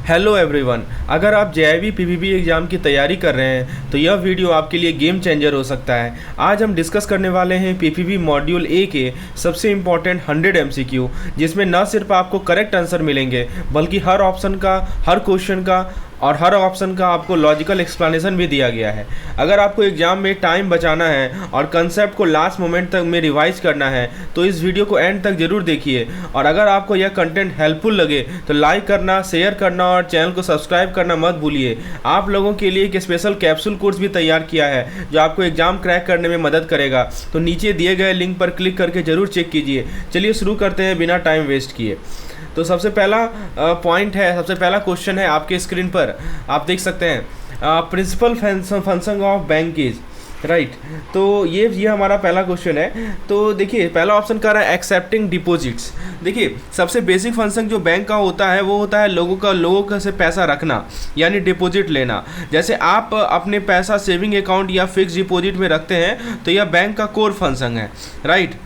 Hello everyone, अगर आप JIB PPB exam की तैयारी कर रहे हैं तो यह वीडियो आपके लिए गेम चेंजर हो सकता है। आज हम डिस्कस करने वाले हैं पीपीबी मॉड्यूल ए के सबसे इम्पॉर्टेंट 100 एमसीक्यू, जिसमें न सिर्फ आपको करेक्ट आंसर मिलेंगे बल्कि हर ऑप्शन का, हर क्वेश्चन का और हर ऑप्शन का आपको लॉजिकल एक्सप्लेनेशन भी दिया गया है। अगर आपको एग्जाम में टाइम बचाना है और कंसेप्ट को लास्ट मोमेंट तक में रिवाइज करना है तो इस वीडियो को एंड तक जरूर देखिए। और अगर आपको यह कंटेंट हेल्पफुल लगे तो लाइक करना, शेयर करना और चैनल को सब्सक्राइब करना मत भूलिए। आप लोगों के लिए एक स्पेशल कैप्सूल कोर्स भी तैयार किया है जो आपको एग्जाम क्रैक करने में मदद करेगा, तो नीचे दिए गए लिंक पर क्लिक करके जरूर चेक कीजिए। चलिए शुरू करते हैं बिना टाइम वेस्ट किए। तो सबसे पहला पॉइंट है, सबसे पहला क्वेश्चन है आपके स्क्रीन पर, आप देख सकते हैं principal function of bank is right. तो ये हमारा पहला क्वेश्चन है। तो देखिए पहला ऑप्शन कर रहा है एक्सेप्टिंग डिपॉजिट्स। देखिए सबसे बेसिक फंक्शन जो बैंक का होता है वो होता है लोगों का से पैसा रखना, यानी डिपॉजिट लेना। जैसे आप अपने पैसा सेविंग अकाउंट या फिक्स डिपॉजिट में रखते हैं तो यह बैंक का कोर फंक्शन है, राइट।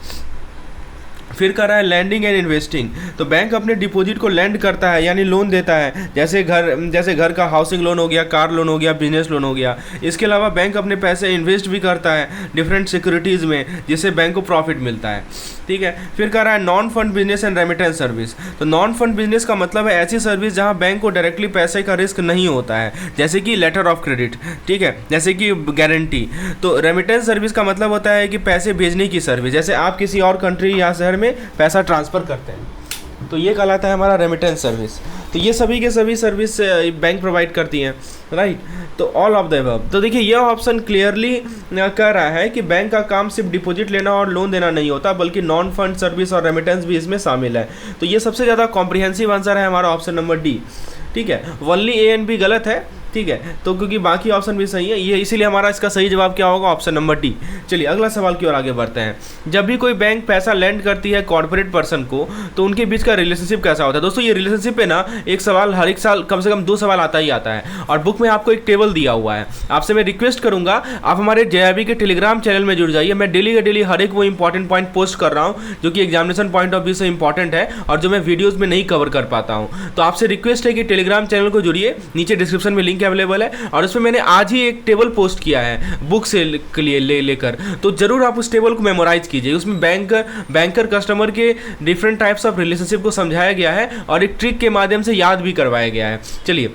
फिर कर रहा है लैंडिंग एंड इन्वेस्टिंग। तो बैंक अपने डिपॉजिट को लैंड करता है यानी लोन देता है, जैसे घर का हाउसिंग लोन हो गया, कार लोन हो गया, बिजनेस लोन हो गया। इसके अलावा बैंक अपने पैसे इन्वेस्ट भी करता है डिफरेंट सिक्योरिटीज़ में, जिससे बैंक को प्रॉफिट मिलता है, ठीक है। फिर कर रहा है non fund business and remittance service. तो नॉन फंड बिजनेस का मतलब है ऐसी सर्विस जहां बैंक को डायरेक्टली पैसे का रिस्क नहीं होता है, जैसे कि लेटर ऑफ क्रेडिट, ठीक है, जैसे कि गारंटी। तो रेमिटेंस सर्विस का मतलब होता है कि पैसे भेजने की सर्विस, जैसे आप किसी और कंट्री या शहर में पैसा ट्रांसफ़र करते हैं, तो ये कहलाता है हमारा रेमिटेंस सर्विस। तो ये सभी के सभी सर्विस बैंक प्रोवाइड करती हैं, राइट। तो ऑल ऑफ द अबव। तो देखिए यह ऑप्शन क्लियरली कह रहा है कि बैंक का काम सिर्फ डिपॉजिट लेना और लोन देना नहीं होता, बल्कि नॉन फंड सर्विस और रेमिटेंस भी इसमें शामिल है। तो ये सबसे ज़्यादा कॉम्प्रिहेंसिव आंसर है हमारा ऑप्शन नंबर डी, ठीक है। ओनली ए एंड बी गलत है, ठीक है, तो क्योंकि बाकी ऑप्शन भी सही है, ये इसीलिए हमारा इसका सही जवाब क्या होगा, ऑप्शन नंबर डी। चलिए अगला सवाल की ओर आगे बढ़ते हैं। जब भी कोई बैंक पैसा लेंड करती है कॉर्पोरेट पर्सन को तो उनके बीच का रिलेशनशिप कैसा होता है। दोस्तों ये रिलेशनशिप पे ना एक सवाल हर एक साल कम से कम 2 सवाल आता ही आता है, और बुक में आपको एक टेबल दिया हुआ है। आपसे मैं रिक्वेस्ट करूंगा आप हमारे जेआईबी के टेलीग्राम चैनल में जुड़ जाइए। मैं डेली का डेली हर एक वो इंपॉर्टेंट पॉइंट पोस्ट कर रहा हूँ जो कि एग्जामिनेशन पॉइंट ऑफ व्यू से इंपॉर्टेंट है और जो मैं वीडियोज़ में नहीं कवर कर पाता हूँ। तो आपसे रिक्वेस्ट है कि टेलीग्राम चैनल को जुड़िए, नीचे डिस्क्रिप्शन में लिंक अवेलेबल है, और उसमें मैंने आज ही एक टेबल पोस्ट किया है बुक से के लिए लेकर। तो जरूर आप उस टेबल को मेमोराइज कीजिए। उसमें बैंकर कस्टमर के डिफरेंट टाइप्स ऑफ रिलेशनशिप को समझाया गया है और एक ट्रिक के माध्यम से याद भी करवाया गया है। चलिए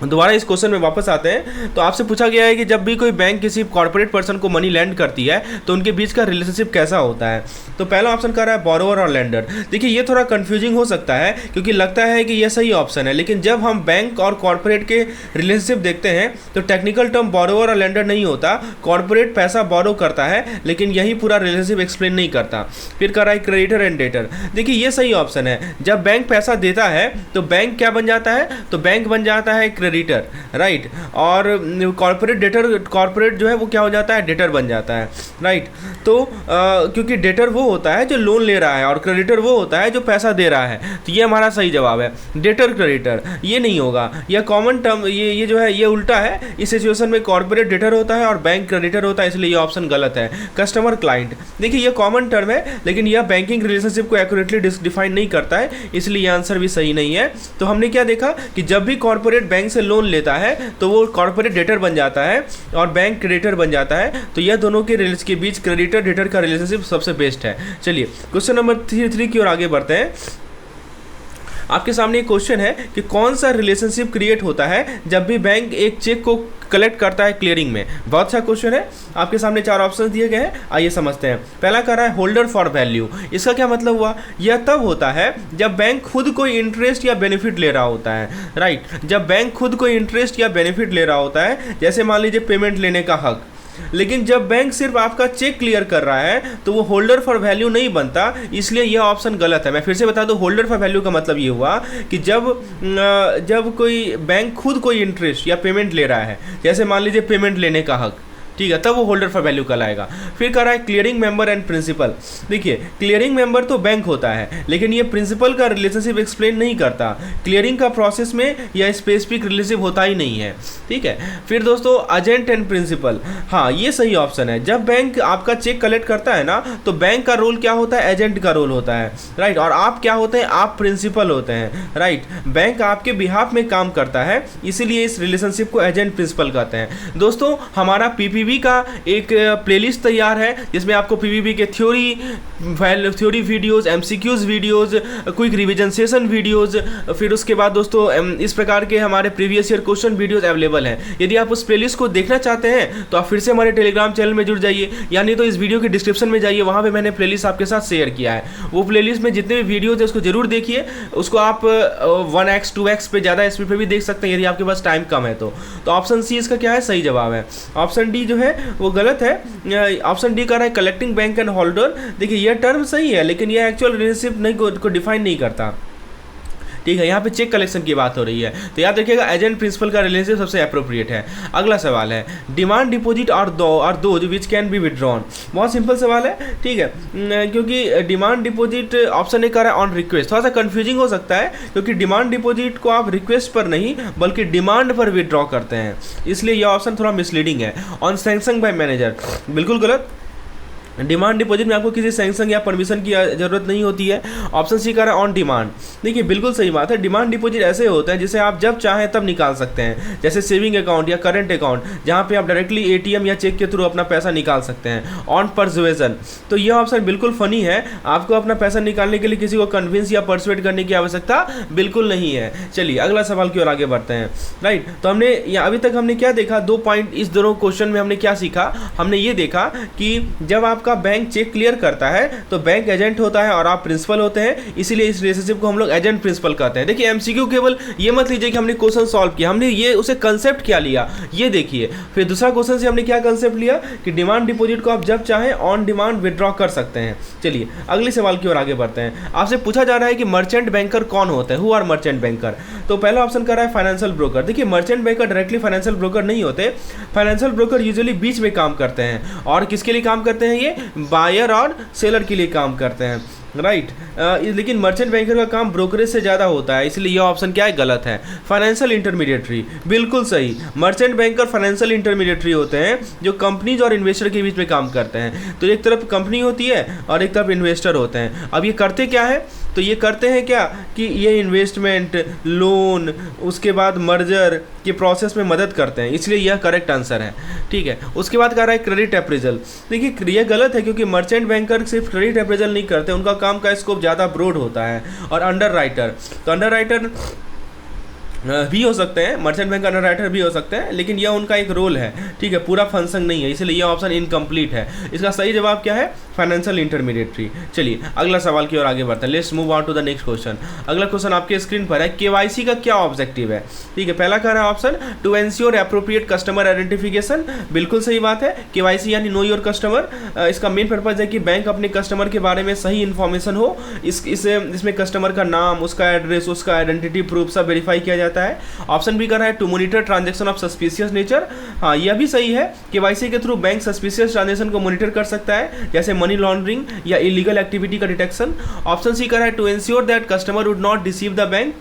दोबारा इस क्वेश्चन में वापस आते हैं। तो आपसे पूछा गया है कि जब भी कोई बैंक किसी कॉर्पोरेट पर्सन को मनी लैंड करती है तो उनके बीच का रिलेशनशिप कैसा होता है। तो पहला ऑप्शन कर रहा है बोरोवर और लेंडर। देखिए ये थोड़ा कंफ्यूजिंग हो सकता है क्योंकि लगता है कि यह सही ऑप्शन है, लेकिन जब हम बैंक और कॉर्पोरेट के रिलेशनशिप देखते हैं तो टेक्निकल टर्म बोरोवर और लेंडर नहीं होता। कॉर्पोरेट पैसा बोरो करता है लेकिन यही पूरा रिलेशनशिप एक्सप्लेन नहीं करता। फिर कर रहा है क्रेडिटर एंड डेटर। देखिए ये सही ऑप्शन है। जब बैंक पैसा देता है तो बैंक क्या बन जाता है, तो बैंक बन जाता है क्रेडिटर, राइट। और कॉर्पोरेट जो है वो क्या हो जाता है, डेटर बन जाता है, राइट। तो क्योंकि डेटर वो होता है जो लोन ले रहा है और क्रेडिटर वो होता है जो पैसा दे रहा है। तो ये हमारा सही जवाब है, डेटर क्रेडिटर। ये नहीं होगा, यह कॉमन टर्म, ये जो है ये उल्टा है। इस सिचुएशन में कॉर्पोरेट डेटर होता है और बैंक क्रेडिटर होता है, इसलिए ये ऑप्शन गलत है। कस्टमर क्लाइंट, देखिए ये कॉमन टर्म है लेकिन यह बैंकिंग रिलेशनशिप को एक्यूरेटली डिफाइन नहीं करता है, इसलिए यह आंसर भी सही नहीं है। तो हमने क्या देखा कि जब भी कॉर्पोरेट बैंक से लोन लेता है तो वो कॉर्पोरेट डेटर बन जाता है और बैंक क्रेडिटर बन जाता है। तो यह दोनों के बीच क्रेडिटर डेटर का रिलेशनशिप सबसे बेस्ट है। चलिए क्वेश्चन नंबर 3 की ओर आगे बढ़ते हैं। आपके सामने एक क्वेश्चन है कि कौन सा रिलेशनशिप क्रिएट होता है जब भी बैंक एक चेक को कलेक्ट करता है क्लियरिंग में। बहुत अच्छा क्वेश्चन है। आपके सामने 4 ऑप्शन दिए गए हैं, आइए समझते हैं। पहला कर रहा है होल्डर फॉर वैल्यू। इसका क्या मतलब हुआ, यह तब होता है जब बैंक खुद कोई इंटरेस्ट या बेनिफिट ले रहा होता है, राइट। जब बैंक खुद कोई इंटरेस्ट या बेनिफिट ले रहा होता है, जैसे मान लीजिए पेमेंट लेने का हक। लेकिन जब बैंक सिर्फ आपका चेक क्लियर कर रहा है तो वो होल्डर फॉर वैल्यू नहीं बनता, इसलिए यह ऑप्शन गलत है। मैं फिर से बता दूं, होल्डर फॉर वैल्यू का मतलब ये हुआ कि जब कोई बैंक खुद कोई इंटरेस्ट या पेमेंट ले रहा है, जैसे मान लीजिए पेमेंट लेने का हक, ठीक है, तब वो होल्डर फॉर वैल्यू कहलाएगा। फिर कह रहा है क्लियरिंग मेंबर एंड प्रिंसिपल। देखिए क्लियरिंग मेंबर तो बैंक होता है, लेकिन ये प्रिंसिपल का रिलेशनशिप एक्सप्लेन नहीं करता। क्लियरिंग का प्रोसेस में यह स्पेसिफिक रिलेशनशिप होता ही नहीं है, ठीक है। फिर दोस्तों एजेंट एंड प्रिंसिपल, हाँ ये सही ऑप्शन है। जब बैंक आपका चेक कलेक्ट करता है ना, तो बैंक का रोल क्या होता है, एजेंट का रोल होता है, राइट। और आप क्या होते हैं, आप प्रिंसिपल होते हैं, राइट। बैंक आपके बिहाफ में काम करता है, इसीलिए इस रिलेशनशिप को एजेंट प्रिंसिपल कहते हैं। दोस्तों हमारा पीपीबी का एक प्लेलिस्ट तैयार है, जिसमें आपको पीवीबी के theory videos, MCQs videos, quick revision session videos, फिर उसके बाद दोस्तों इस प्रकार के हमारे previous year question videos available हैं। यदि आप उस प्लेलिस्ट को देखना चाहते हैं तो आप फिर से हमारे टेलीग्राम चैनल में जुड़ जाइए, यानी तो इस वीडियो के डिस्क्रिप्शन में जाइए, वहाँ पे मैंने प्लेलिस्ट आपके साथ शेयर किया है। वो प्लेलिस्ट में जितने भी वीडियोज है उसको जरूर देखिए। उसको आप 1x 2x पे ज़्यादा स्पीड पे भी देख सकते हैं, यदि आपके पास टाइम कम है तो ऑप्शन सी इसका क्या है, सही जवाब है। ऑप्शन डी जो है वो गलत है। ऑप्शन डी कर रहा है कलेक्टिंग बैंक एंड होल्डर। देखिए यह टर्म सही है, लेकिन यह एक्चुअल रिलेशनशिप नहीं को डिफाइन नहीं करता, ठीक है। यहाँ पे चेक कलेक्शन की बात हो रही है, तो याद रखिएगा एजेंट प्रिंसिपल का रिलेशनशिप सबसे अप्रोप्रिएट है। अगला सवाल है डिमांड डिपॉजिट और those which can be withdrawn. बहुत सिंपल सवाल है, ठीक है, क्योंकि डिमांड डिपॉजिट ऑप्शन ए कर रहा है ऑन रिक्वेस्ट। थोड़ा सा कंफ्यूजिंग हो सकता है, क्योंकि डिमांड डिपॉजिट को आप रिक्वेस्ट पर नहीं बल्कि डिमांड पर विड्रॉ करते हैं, इसलिए यह ऑप्शन थोड़ा मिसलीडिंग है। ऑन सैंक्शन बाय मैनेजर, बिल्कुल गलत। डिमांड डिपॉजिट में आपको किसी सैंक्शन या परमिशन की जरूरत नहीं होती है। ऑप्शन सी का है ऑन डिमांड। देखिए बिल्कुल सही बात है। डिमांड डिपॉजिट ऐसे होते हैं जिसे आप जब चाहें तब निकाल सकते हैं, जैसे सेविंग अकाउंट या करंट अकाउंट, जहां पे आप डायरेक्टली एटीएम या चेक के थ्रू अपना पैसा निकाल सकते हैं। ऑन परसुएजन, तो यह ऑप्शन बिल्कुल फनी है। आपको अपना पैसा निकालने के लिए किसी को कन्विंस या परसुएट करने की आवश्यकता बिल्कुल नहीं है। चलिए अगला सवाल की ओर आगे बढ़ते हैं, राइट। तो हमने अभी तक हमने क्या देखा, 2 पॉइंट इस दोनों क्वेश्चन में हमने क्या सीखा। हमने ये देखा कि जब आपका बैंक चेक क्लियर करता है तो बैंक एजेंट होता है और आप प्रिंसिपल होते हैं, इसीलिए इस रिलेशनशिप को हम लोग एजेंट प्रिंसिपल कहते हैं। देखिए एमसीक्यू केवल ये मत लीजिए कि हमने क्वेश्चन सॉल्व किया, हमने ये उसे कंसेप्ट क्या लिया ये देखिए। फिर दूसरा क्वेश्चन से हमने क्या कंसेप्ट लिया कि डिमांड डिपॉजिट को आप जब चाहें ऑन डिमांड विड्रॉ कर सकते हैं। चलिए अगले सवाल की ओर आगे बढ़ते हैं। आपसे पूछा जा रहा है कि मर्चेंट बैंकर कौन होता है, हु आर मर्चेंट बैंकर। तो पहला ऑप्शन कर रहा है फाइनेंशियल ब्रोकर। देखिए merchant banker directly financial broker नहीं होते। फाइनेंशियल ब्रोकर यूजुअली बीच में काम करते हैं, और किसके लिए काम करते हैं, ये बायर और सेलर के लिए काम करते हैं, राइट। लेकिन मर्चेंट बैंकर का काम ब्रोकरेज से ज़्यादा होता है, इसलिए यह ऑप्शन क्या है, गलत है। फाइनेंशियल इंटरमीडिएटरी, बिल्कुल सही। मर्चेंट बैंकर फाइनेंशियल इंटरमीडिएटरी होते हैं जो कंपनीज और इन्वेस्टर के बीच में काम करते हैं। तो एक तरफ कंपनी होती है और एक तरफ इन्वेस्टर होते हैं। अब ये करते क्या है, तो ये करते हैं क्या कि ये इन्वेस्टमेंट, लोन, उसके बाद मर्जर के प्रोसेस में मदद करते हैं, इसलिए यह करेक्ट आंसर है, ठीक है। उसके बाद कह रहा है क्रेडिट अप्रेजल। देखिए ये गलत है, क्योंकि मर्चेंट बैंकर सिर्फ क्रेडिट अप्रेजल नहीं करते, उनका काम का स्कोप ज़्यादा ब्रॉड होता है। और अंडर राइटर, तो अंडर राइटर भी हो सकते हैं, मर्चेंट बैंक अंडर राइटर भी हो सकते हैं, लेकिन यह उनका एक रोल है, ठीक है, पूरा फंक्शन नहीं है, इसलिए यह ऑप्शन इनकम्प्लीट है। इसका सही जवाब क्या है, फाइनेंशियल इंटरमीडिएटरी। चलिए अगला सवाल की ओर आगे बढ़ते हैं। Let's move on to the next question. अगला क्वेश्चन आपके स्क्रीन पर है, केवाईसी का क्या ऑब्जेक्टिव है, ठीक है। पहला कह रहा है option to ensure appropriate customer identification, बिल्कुल सही बात है। केवाईसी यानी नो योर कस्टमर, इसका मेन पर्पज है कि बैंक अपने कस्टमर के बारे में सही इन्फॉर्मेशन हो। इसमें कस्टमर का नाम, उसका एड्रेस, उसका आइडेंटिटी प्रूफ सब वेरीफाई किया जाता है। ऑप्शन बी कर रहा है to monitor transaction of suspicious nature, हाँ यह भी सही है। केवाईसी के थ्रू बैंक सस्पिशियस ट्रांजैक्शन को मॉनिटर कर सकता है, जैसे मनी लॉन्ड्रिंग या इलीगल एक्टिविटी का डिटेक्शन। ऑप्शन सी कर रहा है to ensure that customer would not deceive the bank,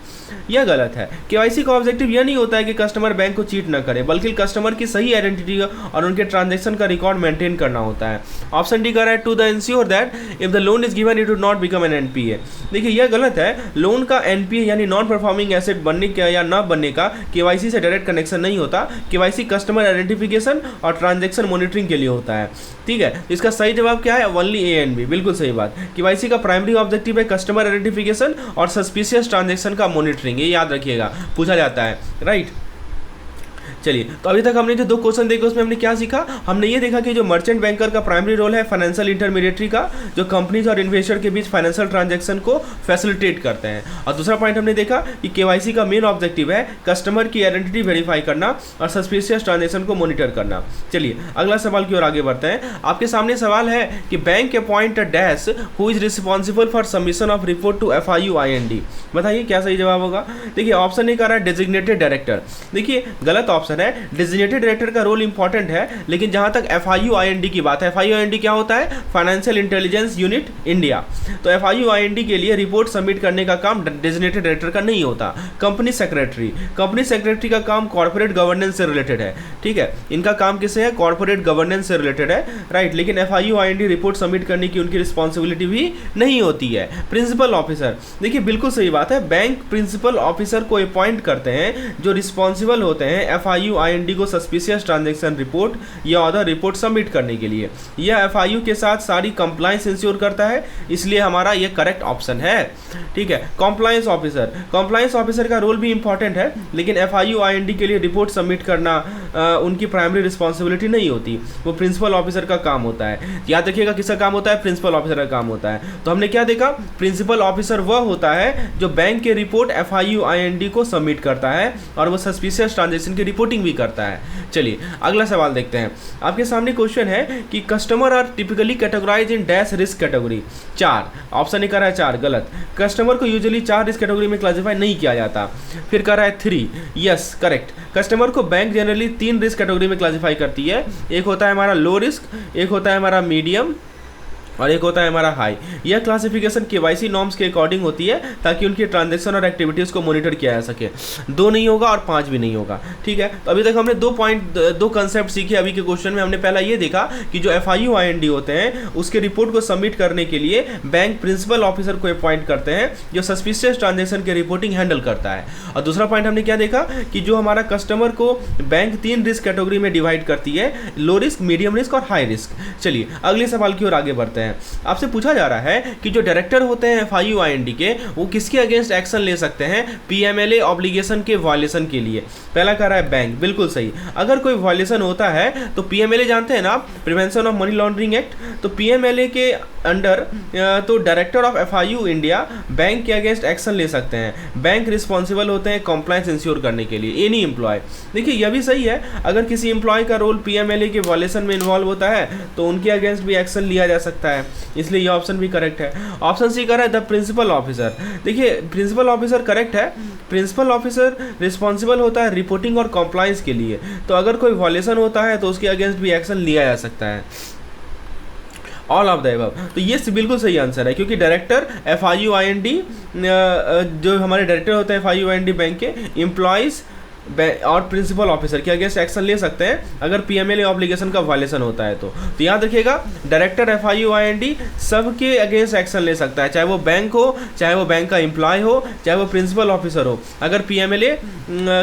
यह गलत है। केवाईसी का ऑब्जेक्टिव यह नहीं होता है कि कस्टमर बैंक को चीट न करे, बल्कि कस्टमर की सही आइडेंटिटी और उनके ट्रांजैक्शन का रिकॉर्ड मेंटेन करना होता है। ऑप्शन डी कर रहा है to the ensure that if the loan is given it would not become an NPA. देखिए यह गलत है। लोन का एनपीए यानी नॉन परफॉर्मिंग एसेट बनने का या न बनने का केवाईसी से डायरेक्ट कनेक्शन नहीं होता। केवाईसी कस्टमर आइडेंटिफिकेशन और ट्रांजैक्शन मॉनिटरिंग के लिए होता है, ठीक है। इसका सही जवाब क्या है, ओनली ए एंड बी, बिल्कुल सही बात। केवाईसी का प्राइमरी ऑब्जेक्टिव है कस्टमर आइडेंटिफिकेशन और सस्पिशियस ट्रांजैक्शन का मॉनिटरिंग, ये याद रखिएगा, पूछा जाता है, राइट। चलिए तो अभी तक हमने जो 2 क्वेश्चन देखे उसमें हमने क्या सीखा, हमने ये देखा कि जो मर्चेंट बैंकर का प्राइमरी रोल है फाइनेंशियल इंटरमीडिएटरी का, जो कंपनीज और इन्वेस्टर के बीच फाइनेंशियल ट्रांजैक्शन को फैसिलिटेट करते हैं। और दूसरा पॉइंट हमने देखा कि केवाईसी का मेन ऑब्जेक्टिव है कस्टमर की आइडेंटिटी वेरीफाई करना और सस्पिशियस ट्रांजैक्शन को मॉनिटर करना। चलिए अगला सवाल की ओर आगे बढ़ते हैं। आपके सामने सवाल है कि bank appoint a dash who is responsible for submission of report to FIUIND, बताइए क्या सही जवाब होगा। देखिए ऑप्शन ए कह रहा है डेजिग्नेटेड डायरेक्टर। देखिए गलत ऑप्शन है, डेजिग्नेटेड डायरेक्टर का रोल इंपॉर्टेंट है, लेकिन जहां तक FIUIND की बात है, FIUIND क्या होता है, फाइनेंशियल इंटेलिजेंस यूनिट इंडिया। तो FIUIND के लिए रिपोर्ट सबमिट करने का काम डेजिग्नेटेड डायरेक्टर का नहीं होता। कंपनी सेक्रेटरी का काम कॉर्पोरेट गवर्नेंस से रिलेटेड है, ठीक है, इनका काम किससे है, कॉर्पोरेट गवर्नेंस से रिलेटेड है, राइट। लेकिन FIUIND रिपोर्ट सबमिट करने की उनकी रिस्पॉन्सिबिलिटी भी नहीं होती है। प्रिंसिपल ऑफिसर, देखिए बिल्कुल सही बात है, बैंक प्रिंसिपल ऑफिसर को अपॉइंट करते हैं जो रिस्पॉन्सिबल होते हैं FIUIND को सस्पिशियस ट्रांजैक्शन रिपोर्ट या अदर रिपोर्ट सबमिट करने के लिए। यह FIU के साथ सारी कंप्लायंस इंश्योर करता है, इसलिए हमारा यह करेक्ट ऑप्शन है, ठीक है। कंप्लायंस ऑफिसर का रोल भी इंपॉर्टेंट है, लेकिन FIUIND के लिए रिपोर्ट सबमिट करना उनकी प्राइमरी रिस्पॉन्सिबिलिटी नहीं होती, वो प्रिंसिपल ऑफिसर का काम होता है। याद रखिएगा किसका काम होता है, प्रिंसिपल ऑफिसर का काम होता है। तो हमने क्या देखा, प्रिंसिपल ऑफिसर वह होता है जो बैंक के रिपोर्ट FIUIND को सबमिट करता है और वो सस्पिशियस ट्रांजैक्शन की रिपोर्टिंग भी करता है। चलिए अगला सवाल देखते हैं। आपके सामने क्वेश्चन है कि customer are typically categorize in dash risk category. 4 option कह रहा है 4 गलत, कस्टमर को यूजुअली 4 रिस्क कैटेगरी में क्लासिफाई नहीं किया जाता। फिर कह रहा है 3 यस करेक्ट, कस्टमर को बैंक जनरली 3 रिस्क कैटेगरी में क्लासिफाई करती है, एक होता है हमारा लो रिस्क, एक होता है हमारा मीडियम और एक होता है हमारा हाई। यह क्लासिफिकेशन KYC नॉर्म्स के अकॉर्डिंग होती है ताकि उनकी ट्रांजैक्शन और एक्टिविटीज़ को मॉनिटर किया जा सके। 2 नहीं होगा और 5 भी नहीं होगा, ठीक है। तो अभी तक हमने 2 कंसेप्ट सीखे। अभी के क्वेश्चन में हमने पहला ये देखा कि जो FIUIND होते हैं उसके रिपोर्ट को सबमिट करने के लिए बैंक प्रिंसिपल ऑफिसर को अपॉइंट करते हैं जो सस्पिशियस ट्रांजैक्शन की रिपोर्टिंग हैंडल करता है। और दूसरा पॉइंट हमने क्या देखा कि जो हमारा कस्टमर को बैंक 3 रिस्क कैटेगरी में डिवाइड करती है, लो रिस्क, मीडियम रिस्क और हाई रिस्क। चलिए अगले सवाल की ओर आगे बढ़ते हैं। आपसे पूछा जा रहा है कि जो डायरेक्टर होते हैं FIUIND के, वो किसके अगेंस्ट एक्शन ले सकते हैं PMLA ऑब्लिगेशन के वायलेशन के लिए। पहला कह रहा है बैंक, बिल्कुल सही। अगर कोई वायलेशन होता है तो PMLA जानते हैं ना आप, prevention of money laundering act, तो PMLA के अंडर तो director of FIU India bank के अगेंस्ट एक्शन ले सकते हैं। बैंक रिस्पॉन्सिबल होते हैं कंप्लायंस इंश्योर करने के लिए, एनी एम्प्लॉय। देखिए यह भी सही है, अगर किसी एम्प्लॉय का रोल PMLA के वायलेशन में इन्वॉल्व होता है तो उनके अगेंस्ट भी एक्शन लिया जा सकता है, इसलिए यह ऑप्शन भी करेक्ट है। ऑप्शन सी कर रहा है द प्रिंसिपल ऑफिसर। देखिए प्रिंसिपल ऑफिसर करेक्ट है, प्रिंसिपल ऑफिसर रिस्पॉन्सिबल होता है रिपोर्टिंग और कंप्लायंस के लिए, तो अगर कोई वायलेशन होता है तो उसके अगेंस्ट भी एक्शन लिया जा सकता है। ऑल ऑफ द अबव, तो ये बिल्कुल सही आंसर है, क्योंकि डायरेक्टर FIUIND जो हमारे डायरेक्टर होते हैं FIUIND बैंक के, एम्प्लॉयज़ और प्रिंसिपल ऑफिसर के अगेंस्ट एक्शन ले सकते हैं अगर PMLA ऑब्लिगेशन का वायलेशन होता है। तो याद रखिएगा डायरेक्टर FIUIND सबके अगेंस्ट एक्शन ले सकता है, चाहे वो बैंक हो, चाहे वो बैंक का एम्प्लॉय हो, चाहे वो प्रिंसिपल ऑफिसर हो, अगर PMLA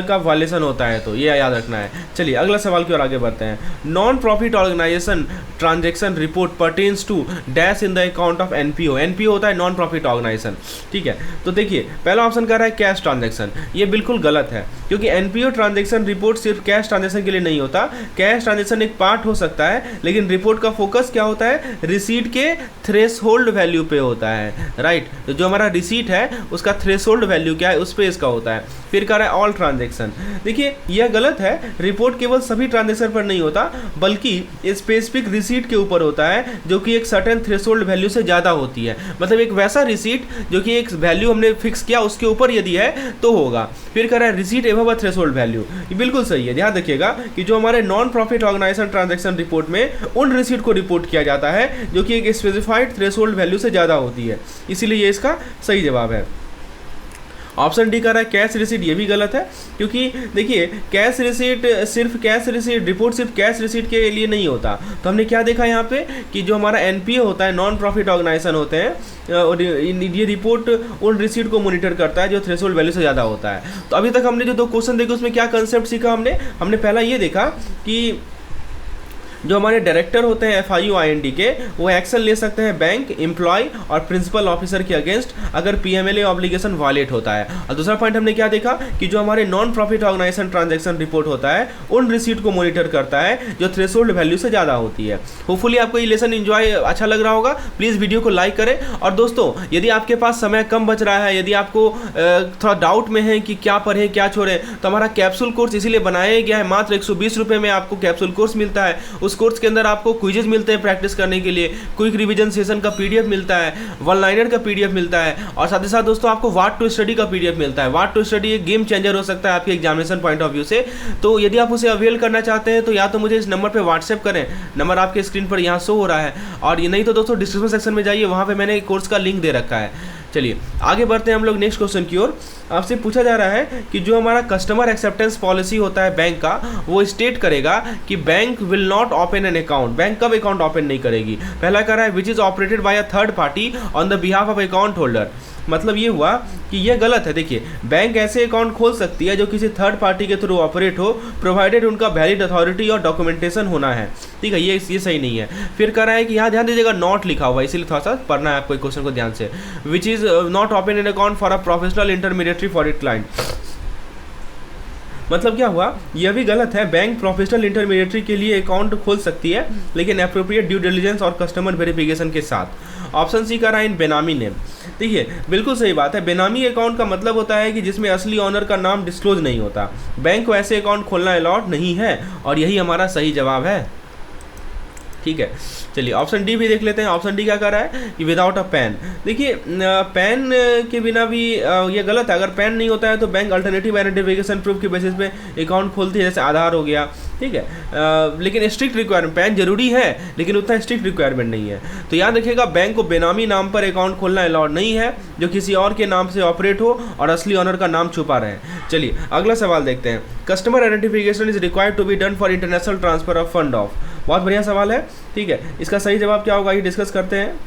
का वायलेशन होता है तो ये याद रखना है। चलिए अगला सवाल की ओर आगे बढ़ते हैं। Non profit organisation transaction report pertains to dash in the account of NPO। NPO होता है नॉन प्रॉफिट ऑर्गेनाइजेशन, ठीक है। तो देखिए पहला ऑप्शन कह रहा है कैश ट्रांजेक्शन, ये बिल्कुल गलत है, क्योंकि NPO ट्रांजैक्शन रिपोर्ट सिर्फ कैश ट्रांजैक्शन के लिए नहीं होता। कैश ट्रांजैक्शन एक पार्ट हो सकता है, लेकिन रिपोर्ट का फोकस क्या होता है, रिसीट के थ्रेशोल्ड वैल्यू पे होता है, राइट। तो जो हमारा रिसीट है उसका थ्रेशोल्ड वैल्यू क्या है, उस पे इसका होता है। फिर कह रहा है ऑल ट्रांजैक्शन, देखिए यह गलत है, रिपोर्ट केवल सभी ट्रांजैक्शन पर नहीं होता बल्कि स्पेसिफिक रिसीट के ऊपर होता है जो कि एक सर्टेन थ्रेशोल्ड वैल्यू से ज़्यादा होती है। मतलब एक वैसा रिसीट जो कि एक वैल्यू हमने फिक्स किया उसके ऊपर यदि है तो होगा। फिर कह रहा है receipt above a threshold value, ये बिल्कुल सही है। ध्यान रखिएगा कि जो हमारे non profit organisation transaction report में उन रिसीट को रिपोर्ट किया जाता है जो कि एक स्पेसिफाइड थ्रेशोल्ड वैल्यू से ज़्यादा होती है, इसीलिए ये इसका सही जवाब है। ऑप्शन डी कर रहा है कैश रिसीट, ये भी गलत है, क्योंकि देखिए कैश रिसीट रिपोर्ट सिर्फ कैश रिसीट के लिए नहीं होता। तो हमने क्या देखा यहाँ पे कि जो हमारा NPO होता है, नॉन प्रॉफिट ऑर्गेनाइजेशन होते हैं, और ये रिपोर्ट उन रिसीट को मॉनिटर करता है जो थ्रेशोल्ड वैल्यू से ज़्यादा होता है। तो अभी तक हमने जो 2 क्वेश्चन देखे उसमें क्या कंसेप्ट सीखा हमने पहला ये देखा कि जो हमारे डायरेक्टर होते हैं FIUIND के, वो एक्शन ले सकते हैं बैंक, एम्प्लॉय और प्रिंसिपल ऑफिसर के अगेंस्ट अगर PMLA ऑब्लिगेशन वायलेट होता है। और दूसरा पॉइंट हमने क्या देखा कि जो हमारे non profit organisation transaction report होता है उन रिसीट को मॉनिटर करता है जो थ्रेशोल्ड वैल्यू से ज़्यादा होती है। होपफुली आपको ये लेसन एंजॉय अच्छा लग रहा होगा। प्लीज़ वीडियो को लाइक करें, और दोस्तों यदि आपके पास समय कम बच रहा है, यदि आपको थोड़ा डाउट में है कि क्या पढ़ें क्या छोड़ें, तो हमारा कैप्सूल कोर्स इसीलिए बनाया गया है। मात्र 120 रुपये में आपको कैप्सूल कोर्स मिलता है। उस कोर्स के अंदर आपको क्विजेज मिलते हैं प्रैक्टिस करने के लिए, क्विक रिवीजन सेशन का पीडीएफ मिलता है, वन लाइनर का पीडीएफ मिलता है, और साथ ही साथ दोस्तों आपको व्हाट टू स्टडी का पीडीएफ मिलता है। व्हाट टू स्टडी एक गेम चेंजर हो सकता है आपके एग्जामिनेशन पॉइंट ऑफ व्यू से। तो यदि आप उसे अवेल करना चाहते हैं तो या तो मुझे इस नंबर पर व्हाट्सएप करें, नंबर आपके स्क्रीन पर यहाँ शो हो रहा है, और ये नहीं तो दोस्तों डिस्क्रिप्शन सेक्शन में जाइए, वहाँ पर मैंने कोर्स का लिंक दे रखा है। चलिए आगे बढ़ते हैं हम लोग नेक्स्ट क्वेश्चन की ओर। आपसे पूछा जा रहा है कि जो हमारा कस्टमर एक्सेप्टेंस पॉलिसी होता है बैंक का, वो स्टेट करेगा कि bank will not open an account, bank कब अकाउंट ओपन नहीं करेगी। पहला कह रहा है which is operated by a third party on the behalf of account holder. मतलब ये हुआ कि ये गलत है। देखिए बैंक ऐसे अकाउंट खोल सकती है जो किसी थर्ड पार्टी के थ्रू ऑपरेट हो, प्रोवाइडेड उनका वैलिड अथॉरिटी और डॉक्यूमेंटेशन होना है। ठीक है, ये सही नहीं है। फिर कह रहा है कि यहाँ ध्यान दीजिएगा नॉट लिखा हुआ है, इसीलिए थोड़ा सा पढ़ना है आपको क्वेश्चन को ध्यान से। Which is not open an account for a professional intermediary for it client. मतलब क्या हुआ, यह भी गलत है। बैंक प्रोफेशनल इंटरमीडिएटरी के लिए अकाउंट खोल सकती है लेकिन एप्रोप्रिएट ड्यू डिलिजेंस और कस्टमर वेरिफिकेशन के साथ। ऑप्शन सी का रहा इन बेनामी नेम। देखिए बिल्कुल सही बात है। बेनामी अकाउंट का मतलब होता है कि जिसमें असली ऑनर का नाम डिस्क्लोज नहीं होता। बैंक को ऐसे अकाउंट खोलना अलाउड नहीं है, और यही हमारा सही जवाब है। ठीक है, चलिए ऑप्शन डी भी देख लेते हैं। ऑप्शन डी क्या कर रहा है कि विदाउट अ पैन। देखिए पैन के बिना भी ये गलत है। अगर पैन नहीं होता है तो बैंक अल्टरनेटिव आइडेंटिफिकेशन प्रूफ के बेसिस पे अकाउंट खोलती है, जैसे आधार हो गया। ठीक है, लेकिन स्ट्रिक्ट रिक्वायरमेंट, पैन जरूरी है लेकिन उतना स्ट्रिक्ट रिक्वायरमेंट नहीं है। तो याद रखिएगा बैंक को बेनामी नाम पर अकाउंट खोलना अलाउड नहीं है जो किसी और के नाम से ऑपरेट हो और असली ऑनर का नाम छुपा रहे। चलिए अगला सवाल देखते हैं। Customer identification is required to be done for international transfer of fund of. बहुत बढ़िया सवाल है। ठीक है, इसका सही जवाब क्या होगा ये डिस्कस करते हैं।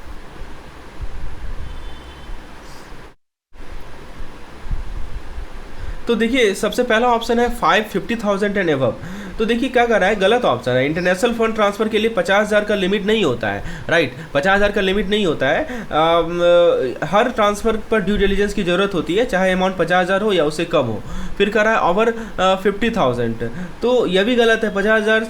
तो देखिए सबसे पहला ऑप्शन है 550,000 एंड एबव। तो देखिए क्या कर रहा है, गलत ऑप्शन है। इंटरनेशनल फंड ट्रांसफर के लिए 50,000 का लिमिट नहीं होता है। राइट, 50,000 का लिमिट नहीं होता है। हर ट्रांसफर पर ड्यू डिलिजेंस की जरूरत होती है, चाहे अमाउंट 50,000 हो या उससे कम हो। फिर कर रहा है ओवर 50,000, तो यह भी गलत है। 50,000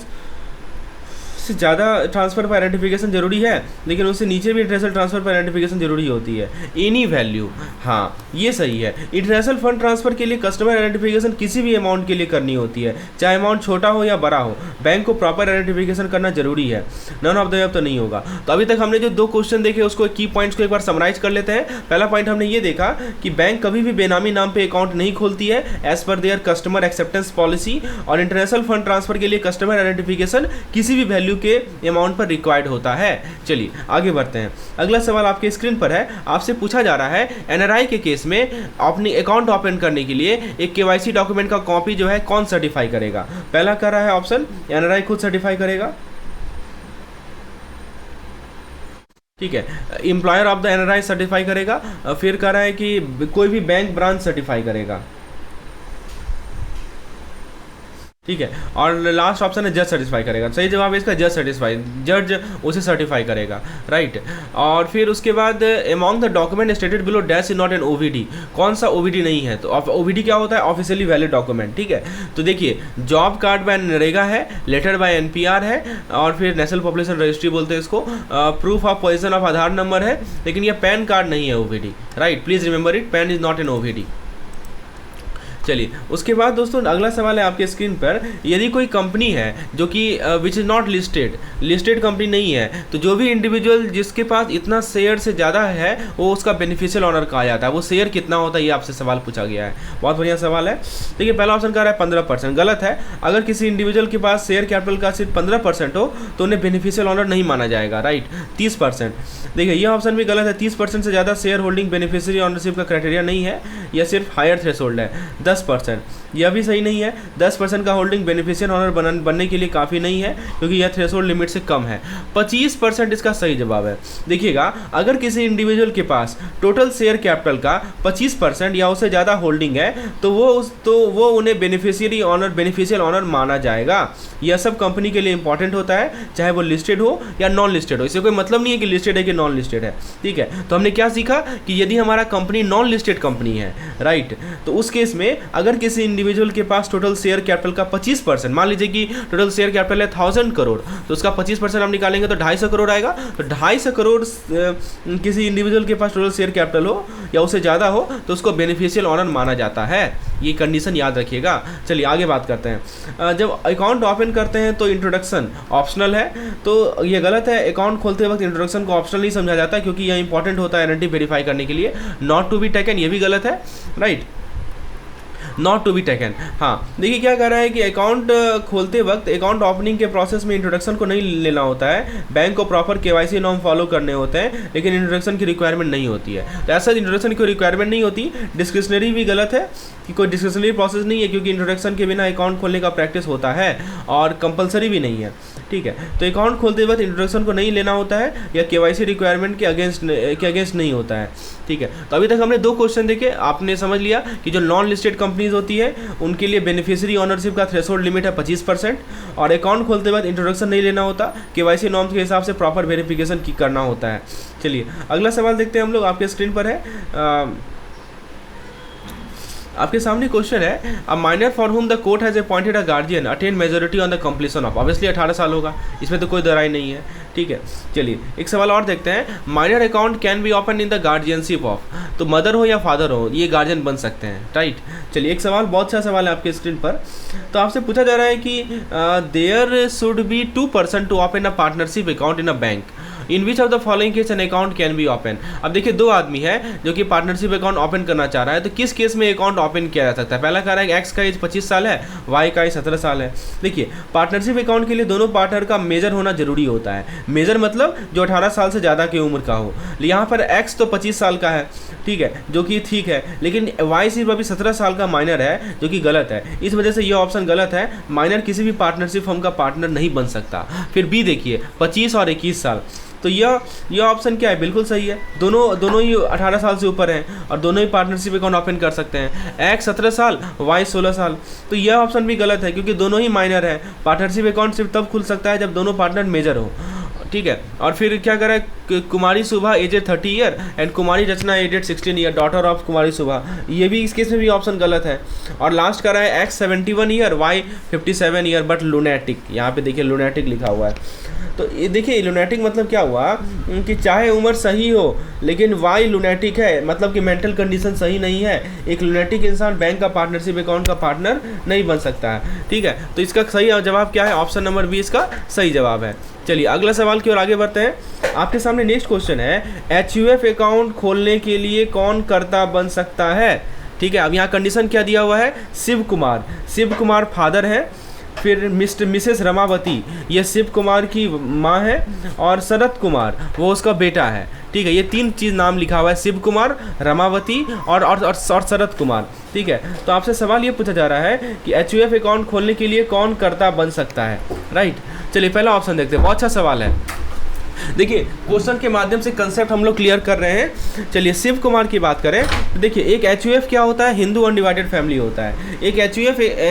से ज़्यादा ट्रांसफ़र पर आइडेंटिफिकेशन जरूरी है, लेकिन उससे नीचे भी इंटरनेशनल ट्रांसफ़र पर आइडेंटिफिकेशन जरूरी होती है। एनी वैल्यू, हाँ ये सही है। इंटरनेशनल फंड ट्रांसफ़र के लिए कस्टमर आइडेंटिफिकेशन किसी भी अमाउंट के लिए करनी होती है, चाहे अमाउंट छोटा हो या बड़ा हो। बैंक को प्रॉपर आइडेंटिफिकेशन करना जरूरी है। नन ऑफ द अबव तो नहीं होगा। तो अभी तक हमने जो दो क्वेश्चन देखे उसको की पॉइंट्स को एक बार समराइज कर लेते हैं। पहला पॉइंट हमने ये देखा कि बैंक कभी भी बेनामी नाम पे अकाउंट नहीं खोलती है as per their customer acceptance policy, और इंटरनेशनल फंड ट्रांसफर के लिए कस्टमर आइडेंटिफिकेशन किसी भी वैल्यू के अमाउंट पर रिक्वायर्ड होता है। चलिए आगे बढ़ते हैं। अगला सवाल आपके स्क्रीन पर है। आपसे पूछा जा रहा है एनआरआई के केस में अपनी अकाउंट ओपन करने के लिए एक केवाईसी डॉक्यूमेंट का कॉपी जो है कौन सर्टिफाई करेगा। पहला कर रहा है ऑप्शन एनआरआई खुद सर्टिफाई करेगा। ठीक है, employer of the NRI certify करेगा। फिर कह रहा है कि कोई भी बैंक ब्रांच सर्टिफाई करेगा। ठीक है, और लास्ट ऑप्शन है जज सर्टिफाई करेगा। सही जवाब है इसका जज सर्टिफाई, जज उसे सर्टिफाई करेगा। राइट, और फिर उसके बाद among the document stated below dash is not an OVD. कौन सा ओवीडी नहीं है? तो ओवीडी क्या होता है? Officially valid document. ठीक है, तो देखिए जॉब कार्ड बाय नरेगा है, लेटर बाय एनपीआर है, और फिर नेशनल पॉपुलेशन रजिस्ट्री बोलते हैं इसको, proof of position of Aadhaar number है, लेकिन यह पैन कार्ड नहीं है OVD. Right, please remember it, PAN is not an OVD. चलिए उसके बाद दोस्तों अगला सवाल है आपके स्क्रीन पर। यदि कोई कंपनी है जो कि which is not listed company नहीं है, तो जो भी इंडिविजुअल जिसके पास इतना शेयर से ज़्यादा है वो उसका बेनिफिशियल ऑनर कहा जाता है। वो शेयर कितना होता है ये आपसे सवाल पूछा गया है। बहुत बढ़िया सवाल है। देखिए पहला ऑप्शन कह रहा है 15%, गलत है। अगर किसी इंडिविजुअल के पास शेयर कैपिटल का सिर्फ 15% हो तो उन्हें बेनिफिशियल ऑनर नहीं माना जाएगा। राइट, 30%। देखिए ये ऑप्शन भी गलत है। 30% से ज़्यादा शेयर होल्डिंग बेनिफिशियरी ऑनरशिप का क्राइटेरिया नहीं है, यह सिर्फ हायर थ्रेशोल्ड है। 10%, यह भी सही नहीं है। 10% का होल्डिंग बेनिफिशियल ऑनर बनने के लिए काफ़ी नहीं है, क्योंकि यह थ्रेशोल्ड लिमिट से कम है। 25% इसका सही जवाब है। देखिएगा अगर किसी इंडिविजुअल के पास टोटल शेयर कैपिटल का 25% या उससे ज़्यादा होल्डिंग है तो वो उन्हें बेनिफिशियल ऑनर माना जाएगा। यह सब कंपनी के लिए इंपॉर्टेंट होता है, चाहे वो लिस्टेड हो या नॉन लिस्टेड हो। इससे कोई मतलब नहीं है कि लिस्टेड है कि नॉन लिस्टेड है। ठीक है, तो हमने क्या सीखा कि यदि हमारा कंपनी नॉन लिस्टेड कंपनी है, राइट, तो उस केस में अगर किसी इंडिविजुअल के पास टोटल शेयर कैपिटल का 25%, मान लीजिए कि टोटल शेयर कैपिटल है 1000 करोड़, तो उसका 25% हम निकालेंगे तो 250 करोड़ आएगा। तो 250 करोड़ किसी इंडिविजुअल के पास टोटल शेयर कैपिटल हो या उससे ज़्यादा हो तो उसको बेनिफिशियल ऑनर माना जाता है। ये कंडीशन याद रखिएगा। चलिए आगे बात करते हैं। जब अकाउंट ओपन करते हैं तो इंट्रोडक्शन ऑप्शनल है, तो ये गलत है। अकाउंट खोलते वक्त इंट्रोडक्शन को ऑप्शनल नहीं समझा जाता क्योंकि यह इंपॉर्टेंट होता है आइडेंटिटी वेरीफाई करने के लिए। नॉट टू बी टेकन, ये भी गलत है, right, not to be taken. हाँ, देखिए क्या कह रहा है कि अकाउंट खोलते वक्त अकाउंट ओपनिंग के प्रोसेस में इंट्रोडक्शन को नहीं लेना होता है, बैंक को प्रॉपर केवाईसी नॉर्म फॉलो करने होते हैं, लेकिन इंट्रोडक्शन की रिक्वायरमेंट नहीं होती है। तो ऐसा इंट्रोडक्शन की रिक्वायरमेंट नहीं होती। डिस्क्रिशनरी भी गलत है कि कोई डिस्क्रिशनरी प्रोसेस नहीं है, क्योंकि इंट्रोडक्शन के बिना अकाउंट खोलने का प्रैक्टिस होता है और कंपलसरी भी नहीं है, ठीक है। तो अकाउंट खोलते वक्त इंट्रोडक्शन को नहीं लेना होता है या केवाईसी रिक्वायरमेंट के अगेंस्ट नहीं होता है, ठीक है। तो अभी तक हमने 2 क्वेश्चन देखे, आपने समझ लिया कि जो नॉन लिस्टेड कंपनीज होती है उनके लिए बेनिफिशियरी ऑनरशिप का थ्रेशोल्ड लिमिट है 25%, और अकाउंट खोलते वक्त इंट्रोडक्शन नहीं लेना होता, केवाईसी नॉर्म्स के हिसाब से प्रॉपर वेरिफिकेशन करना होता है। चलिए अगला सवाल देखते हैं हम लोग, आपके स्क्रीन पर है। आपके सामने क्वेश्चन है, a minor for whom the court has appointed a guardian attain majority on the completion of, obviously 18 साल होगा, इसमें तो कोई दराई नहीं है, ठीक है। चलिए एक सवाल और देखते हैं। Minor account can be open in the guardianship of, तो मदर हो या फादर हो ये गार्जियन बन सकते हैं, राइट। चलिए एक सवाल, बहुत अच्छा सवाल है आपके स्क्रीन पर। तो आपसे पूछा जा रहा है कि there should be 2 person to open a partnership account in a bank, in which of the following case an account can be open. अब देखिए 2 आदमी है जो कि पार्टनरशिप अकाउंट ओपन करना चाह रहा है, तो किस केस में अकाउंट ओपन किया जा सकता है। पहला कह रहा है कि एक्स का एज 25 साल है, वाई का एज 17 साल है। देखिए पार्टनरशिप अकाउंट के लिए दोनों पार्टनर का मेजर होना जरूरी होता है। मेजर मतलब जो 18 साल से ज़्यादा की उम्र का हो। यहाँ पर एक्स तो 25 साल का है, ठीक है, जो कि ठीक है, लेकिन वाई सिर्फ अभी 17 साल का माइनर है, जो कि गलत है। इस वजह से यह ऑप्शन गलत है, माइनर किसी भी पार्टनरशिप फर्म का पार्टनर नहीं बन सकता। फिर बी देखिए 25 और 21 साल, तो यह ऑप्शन क्या है, बिल्कुल सही है। दोनों ही 18 साल से ऊपर हैं और दोनों ही पार्टनरशिप अकाउंट ओपन कर सकते हैं। एक्स 17 साल, वाई 16 साल, तो यह ऑप्शन भी गलत है क्योंकि दोनों ही माइनर है। पार्टनरशिप अकाउंट सिर्फ तब खुल सकता है जब दोनों पार्टनर मेजर हो, ठीक है। और फिर क्या करें, Kumari Subha aged 30 year and Kumari Rachna aged 16 year, daughter of Kumari Subha, ये भी इस केस में भी ऑप्शन गलत है। और लास्ट कर रहा है X 71 year, Y 57 year but lunatic, यहाँ पे देखिए लुनेटिक लिखा हुआ है। तो ये देखिए लुनेटिक मतलब क्या हुआ कि चाहे उम्र सही हो लेकिन वाई लुनेटिक है, मतलब कि मेंटल कंडीशन सही नहीं है। एक लुनेटिक इंसान बैंक का पार्टनरशिप अकाउंट का पार्टनर नहीं बन सकता है, ठीक है। तो इसका सही जवाब क्या है, ऑप्शन नंबर बी इसका सही जवाब है। चलिए अगला सवाल की ओर आगे बढ़ते हैं। आपके सामने नेक्स्ट क्वेश्चन है, HUF अकाउंट खोलने के लिए कौन कर्ता बन सकता है, ठीक है। अब यहाँ कंडीशन क्या दिया हुआ है, शिव कुमार फादर है, फिर मिसेस रमावती ये शिव कुमार की माँ है, और शरद कुमार वो उसका बेटा है, ठीक है। ये 3 चीज़ नाम लिखा हुआ है, शिव कुमार, रमावती और शरद कुमार, ठीक है। तो आपसे सवाल ये पूछा जा रहा है कि HUF अकाउंट खोलने के लिए कौन कर्ता बन सकता है, राइट। चलिए पहला ऑप्शन देखते हैं, बहुत अच्छा सवाल है। देखिए क्वेश्चन के माध्यम से कंसेप्ट हम लोग क्लियर कर रहे हैं। चलिए शिव कुमार की बात करें तो देखिए एक HUF क्या होता है, हिंदू अनडिवाइडेड फैमिली होता है। एक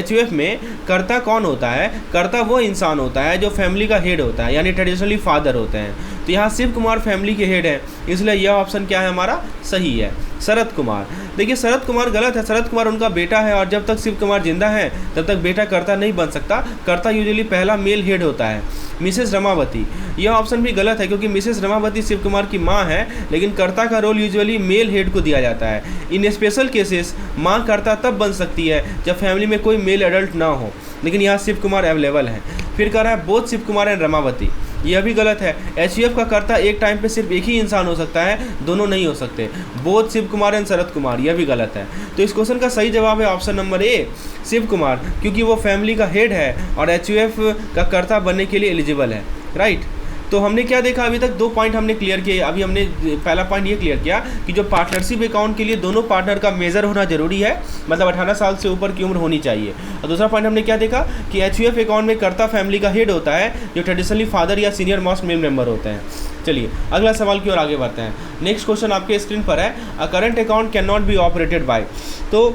HUF में कर्ता कौन होता है, कर्ता वो इंसान होता है जो फैमिली का हेड होता है, यानी ट्रेडिशनली फादर होते हैं। तो यहाँ शिव कुमार फैमिली के हेड है, इसलिए यह ऑप्शन क्या है हमारा, सही है। शरद कुमार, देखिए शरद कुमार गलत है, शरद कुमार उनका बेटा है और जब तक शिव कुमार जिंदा है तब तक बेटा कर्ता नहीं बन सकता, कर्ता यूजुअली पहला मेल हेड होता है। मिसेस रमावती, यह ऑप्शन भी गलत है क्योंकि मिसेस रमावती शिव कुमार की माँ है, लेकिन कर्ता का रोल यूजुअली मेल हेड को दिया जाता है। इन स्पेशल केसेस माँ कर्ता तब बन सकती है जब फैमिली में कोई मेल एडल्ट ना हो, लेकिन यहाँ शिव कुमार अवेलेबल है। फिर कह रहा है बोथ शिव कुमार एंड रमावती, यह भी गलत है। HUF का कर्ता एक टाइम पे सिर्फ एक ही इंसान हो सकता है, दोनों नहीं हो सकते। बोथ शिव कुमार एंड शरद कुमार, यह भी गलत है। तो इस क्वेश्चन का सही जवाब है option number A, Shiv Kumar, क्योंकि वो फैमिली का हेड है और HUF का कर्ता बनने के लिए एलिजिबल है, राइट। तो हमने क्या देखा, अभी तक 2 पॉइंट हमने क्लियर किए। अभी हमने पहला पॉइंट ये क्लियर किया कि जो पार्टनरशिप अकाउंट के लिए दोनों पार्टनर का मेजर होना जरूरी है, मतलब 18 साल से ऊपर की उम्र होनी चाहिए। और दूसरा पॉइंट हमने क्या देखा कि HUF अकाउंट में कर्ता फैमिली का हेड होता है जो ट्रेडिशनली फादर या सीनियर मोस्ट मेल मेंबर होते हैं। चलिए अगला सवाल की ओर आगे बढ़ते हैं। नेक्स्ट क्वेश्चन आपके स्क्रीन पर है, a current account can not be operated by. तो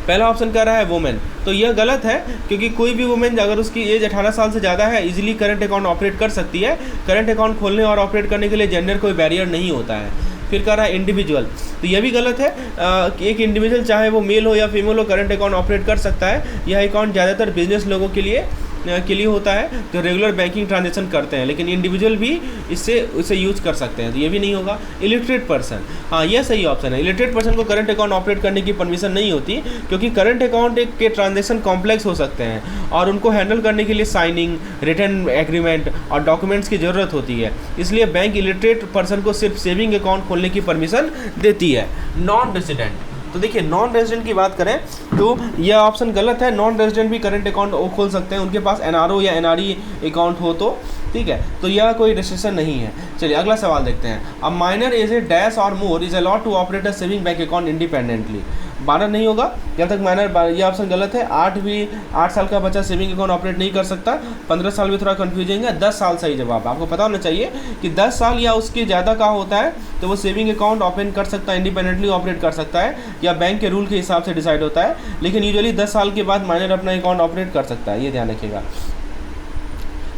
पहला ऑप्शन कह रहा है वुमेन, तो यह गलत है क्योंकि कोई भी वुमेन अगर उसकी एज 18 साल से ज़्यादा है इजीली करंट अकाउंट ऑपरेट कर सकती है। करंट अकाउंट खोलने और ऑपरेट करने के लिए जेंडर कोई बैरियर नहीं होता है, फिर कह रहा है इंडिविजुअल, तो यह भी गलत है कि एक इंडिविजुअल चाहे वो मेल हो या फीमेल हो करंट अकाउंट ऑपरेट कर सकता है। यह अकाउंट ज़्यादातर बिजनेस लोगों के लिए होता है जो रेगुलर बैंकिंग ट्रांजेक्शन करते हैं, लेकिन इंडिविजुअल भी इसे यूज़ कर सकते हैं, तो ये भी नहीं होगा। इलिटरेट पर्सन, हाँ यह सही ऑप्शन है। इलिटरेट पर्सन को करंट अकाउंट ऑपरेट करने की परमिशन नहीं होती, क्योंकि करंट अकाउंट के ट्रांजेक्शन कॉम्प्लेक्स हो सकते हैं और उनको हैंडल करने के लिए साइनिंग, रिटर्न एग्रीमेंट और डॉक्यूमेंट्स की ज़रूरत होती है। इसलिए बैंक इलिटरेट पर्सन को सिर्फ सेविंग अकाउंट खोलने की परमिशन देती है। नॉन रेजिडेंट, तो देखिए नॉन रेजिडेंट की बात करें तो यह ऑप्शन गलत है। नॉन रेजिडेंट भी करंट अकाउंट खोल सकते हैं, उनके पास एनआरओ या एनआरई अकाउंट हो तो, ठीक है, तो यह कोई रिस्ट्रिक्शन नहीं है। चलिए अगला सवाल देखते हैं। A minor age a dash or more is allowed to operate a saving bank account independently. 12 नहीं होगा जब तक माइनर, यह ऑप्शन गलत है। 8 साल का बच्चा सेविंग अकाउंट ऑपरेट नहीं कर सकता। 15 साल भी थोड़ा कन्फ्यूजिंग है। 10 साल सही जवाब। आपको पता होना चाहिए कि 10 साल या उसके ज़्यादा का होता है तो वो सेविंग अकाउंट ओपन कर सकता है, इंडिपेंडेंटली ऑपरेट कर सकता है, या बैंक के रूल के हिसाब से डिसाइड होता है। लेकिन यूजुअली 10 साल के बाद माइनर अपना अकाउंट ऑपरेट कर सकता है, ये ध्यान रखिएगा।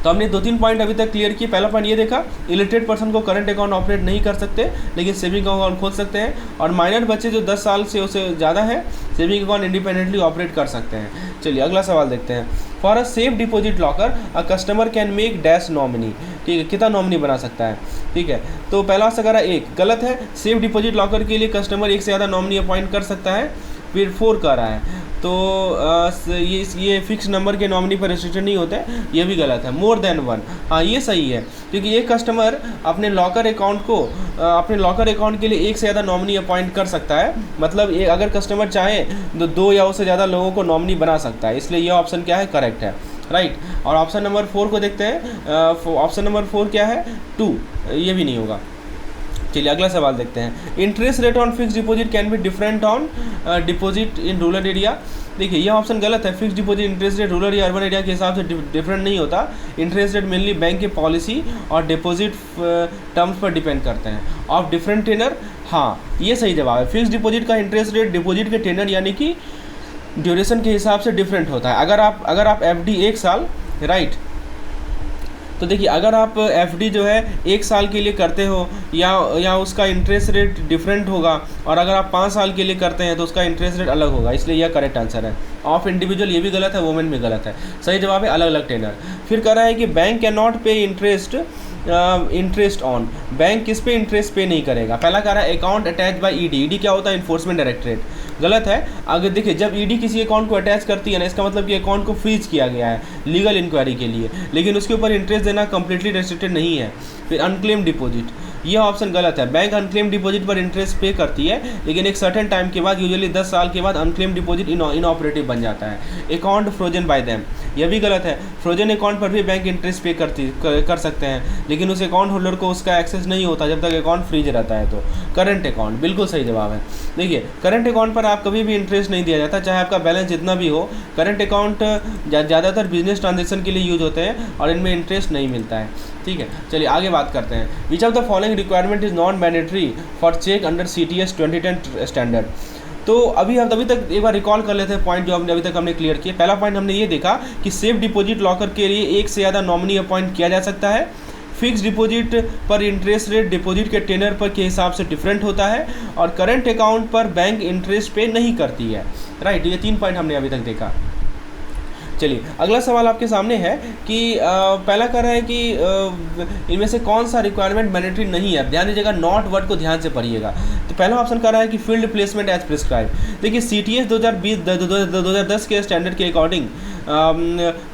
तो हमने 2-3 पॉइंट अभी तक क्लियर किए। पहला पॉइंट ये देखा, इलिटरेट पर्सन को करंट अकाउंट ऑपरेट नहीं कर सकते, लेकिन सेविंग अकाउंट खोल सकते हैं। और माइनर बच्चे जो 10 साल से उससे ज़्यादा है, सेविंग अकाउंट इंडिपेंडेंटली ऑपरेट कर सकते हैं। चलिए अगला सवाल देखते हैं। For a safe deposit locker a customer can make dash nominee, ठीक है, कितना नॉमिनी बना सकता है, ठीक है। तो पहला सगारा 1 गलत है। सेफ डिपॉजिट लॉकर के लिए कस्टमर 1 से ज़्यादा नॉमिनी अपॉइंट कर सकता है। फिर 4 कर रहा है, तो ये फिक्स नंबर के नॉमिनी पर रिस्ट्रिक्शन नहीं होता है, ये भी गलत है। मोर देन 1, हाँ ये सही है, क्योंकि एक कस्टमर अपने लॉकर अकाउंट के लिए 1 से ज़्यादा नॉमिनी अपॉइंट कर सकता है। मतलब अगर कस्टमर चाहे तो 2 या उससे ज़्यादा लोगों को नॉमिनी बना सकता है, इसलिए यह ऑप्शन क्या है, करेक्ट है, राइट। और ऑप्शन नंबर 4 को देखते हैं। ऑप्शन नंबर 4 क्या है, 2, ये भी नहीं होगा। चलिए अगला सवाल देखते हैं। Interest rate on fix deposit can be different on deposit in rural area. देखिए यह ऑप्शन गलत है। Fix deposit interest rate rural या अर्बन एरिया के हिसाब से डिफरेंट नहीं होता। इंटरेस्ट रेट मेनली बैंक के पॉलिसी और डिपॉजिट टर्म्स पर डिपेंड करते हैं। ऑफ डिफरेंट टेनर, हाँ ये सही जवाब है। फिक्स डिपॉजिट का इंटरेस्ट रेट डिपॉजिट के टेनर यानी कि ड्यूरेशन के हिसाब से डिफरेंट होता है। अगर आप एफडी 1 साल, राइट, तो देखिए अगर आप एफडी जो है 1 साल के लिए करते हो या उसका इंटरेस्ट रेट डिफरेंट होगा, और अगर आप 5 साल के लिए करते हैं तो उसका इंटरेस्ट रेट अलग होगा, इसलिए यह करेक्ट आंसर है। ऑफ इंडिविजुअल ये भी गलत है, वुमेन भी गलत है। सही जवाब है अलग अलग टेनर। फिर कह रहा है कि बैंक कैन नॉट पे इंटरेस्ट ऑन, बैंक किस पे इंटरेस्ट पे नहीं करेगा। पहला कह रहा है account attach bye ED. ED क्या होता है, इन्फोर्समेंट डायरेक्टरेट, गलत है। अगर देखिए जब ईडी किसी अकाउंट को अटैच करती है ना, इसका मतलब कि अकाउंट को फ्रीज किया गया है लीगल इंक्वायरी के लिए, लेकिन उसके ऊपर इंटरेस्ट देना कंप्लीटली रेस्ट्रिक्टेड नहीं है। फिर अनक्लेम डिपॉजिट, यह ऑप्शन गलत है। बैंक अनक्लेम डिपॉजिट पर इंटरेस्ट पे करती है, लेकिन एक सर्टेन टाइम के बाद, यूजुअली 10 साल के बाद अनक्लेम डिपॉजिट इनऑपरेटिव बन जाता है। अकाउंट फ्रोजन बाय देम, यह भी गलत है। फ्रोजन अकाउंट पर भी बैंक इंटरेस्ट पे कर सकते हैं, लेकिन उस अकाउंट होल्डर को उसका एक्सेस नहीं होता जब तक अकाउंट फ्रीज रहता है। तो करंट अकाउंट बिल्कुल सही जवाब है। देखिए करंट अकाउंट पर आप कभी भी इंटरेस्ट नहीं दिया जाता, चाहे आपका बैलेंस जितना भी हो। करंट अकाउंट ज़्यादातर बिजनेस ट्रांजेक्शन के लिए यूज होते हैं और इनमें इंटरेस्ट नहीं मिलता है, ठीक है। चलिए आगे बात करते हैं। Which of the following requirement is non mandatory for cheque under CTS 2010 standard. तो अभी तक एक बार रिकॉल कर लेते हैं पॉइंट जो अभी तक हमने क्लियर किए। पहला पॉइंट हमने ये देखा कि सेफ डिपॉजिट लॉकर के लिए 1 से ज़्यादा नॉमिनी अपॉइंट किया जा सकता है। फिक्स डिपॉजिट पर इंटरेस्ट रेट डिपॉजिट के टेनर पर के हिसाब से डिफरेंट होता है, और करंट अकाउंट पर बैंक इंटरेस्ट पे नहीं करती है, राइट। ये 3 पॉइंट हमने अभी तक देखा। चलिए अगला सवाल आपके सामने है कि पहला कह रहा है कि इनमें से कौन सा रिक्वायरमेंट मैंडेटरी नहीं है। ध्यान दीजिएगा, नॉट वर्ड को ध्यान से पढ़िएगा। तो पहला ऑप्शन कह रहा है कि फील्ड प्लेसमेंट एज प्रिस्क्राइब। देखिए CTS 2010 के स्टैंडर्ड के अकॉर्डिंग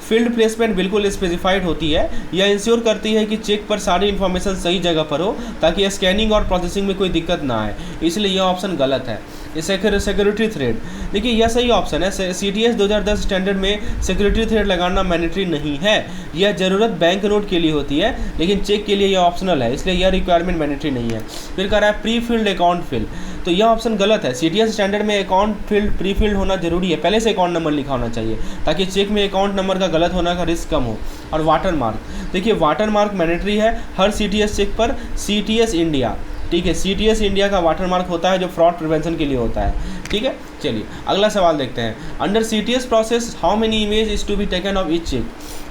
फील्ड प्लेसमेंट बिल्कुल स्पेसिफाइड होती है। यह इंश्योर करती है कि चेक पर सारी इन्फॉर्मेशन सही जगह पर हो, ताकि स्कैनिंग और प्रोसेसिंग में कोई दिक्कत ना आए, इसलिए यह ऑप्शन गलत है। सिक्योरिटी थ्रेड, देखिए यह सही ऑप्शन है। CTS 2010 स्टैंडर्ड में सिक्योरिटी थ्रेड लगाना मैंडेटरी नहीं है। यह ज़रूरत बैंक नोट के लिए होती है, लेकिन चेक के लिए यह ऑप्शनल है, इसलिए यह रिक्वायरमेंट मैंडेटरी नहीं है। फिर कह रहा है प्री फिल्ड अकाउंट फिल, तो यह ऑप्शन गलत है। CTS स्टैंडर्ड में अकाउंट फील्ड प्री फिल्ड होना जरूरी है, पहले से अकाउंट नंबर लिखा होना चाहिए, ताकि चेक में अकाउंट नंबर का गलत होने का रिस्क कम हो। और वाटर मार्क, देखिए वाटर मार्क मैंडेटरी है हर CTS चेक पर। CTS इंडिया, ठीक है, CTS इंडिया का वाटर मार्क होता है जो फ्रॉड प्रिवेंशन के लिए होता है, ठीक है। चलिए अगला सवाल देखते हैं। Under CTS process how many image is to be taken of each cheque,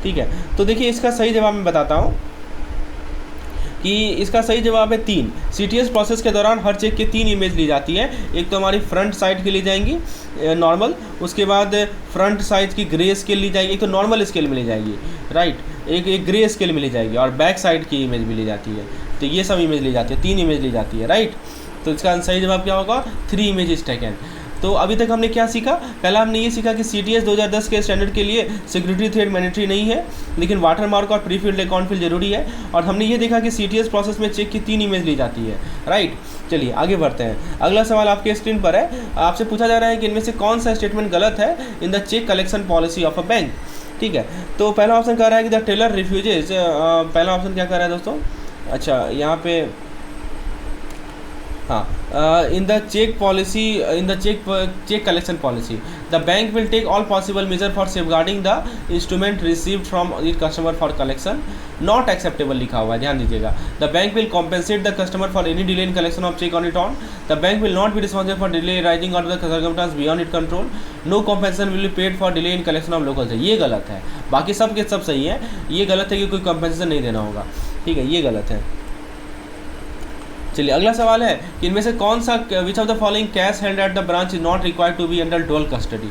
ठीक है। तो देखिए इसका सही जवाब मैं बताता हूँ कि इसका सही जवाब है 3। CTS प्रोसेस के दौरान हर चेक की 3 इमेज ली जाती है। एक तो हमारी फ्रंट साइड की ली जाएंगी नॉर्मल, उसके बाद फ्रंट साइड की ग्रे स्केल ली जाएगी, एक तो नॉर्मल स्केल में ली जाएगी, राइट, एक ग्रे स्केल में ली जाएगी, और बैक साइड की इमेज भी ली जाती है। तो ये सब इमेज ली जाती है, 3 इमेज ली जाती है, राइट। तो इसका सही जवाब क्या होगा? 3 इमेज टेकन। तो अभी तक हमने क्या सीखा? पहला हमने ये सीखा कि CTS 2010 के स्टैंडर्ड के लिए सिक्योरिटी थ्रेड मैंडेटरी नहीं है, लेकिन वाटरमार्क और प्रीफिल्ड अकाउंट फील्ड जरूरी है। और हमने ये देखा कि CTS प्रोसेस में चेक की 3 इमेज ली जाती है, राइट। चलिए आगे बढ़ते हैं। अगला सवाल आपके स्क्रीन पर है। आपसे पूछा जा रहा है कि इनमें से कौन सा स्टेटमेंट गलत है in the cheque collection policy of a bank. ठीक है, तो पहला ऑप्शन कह रहा है कि द टेलर रिफ्यूजेज, पहला ऑप्शन क्या कह रहा है दोस्तों? अच्छा, यहाँ पे हाँ, in the check policy, in the check collection policy, the bank will take all possible measure for safeguarding the instrument received from the customer for collection. Not acceptable लिखा हुआ है, ध्यान दीजिएगा। The bank will compensate the customer for any delay in collection of check on its own. The bank will not be responsible for delay arising out of the circumstance beyond its control. No compensation will be paid for delay in collection of local check. ये गलत है, बाकी सब के सब सही है। ये गलत है कि कोई compensation नहीं देना होगा, ठीक है, ये गलत है। चलिए अगला सवाल है कि इनमें से कौन सा which of the following cash hand at the branch is not required to be under dual custody?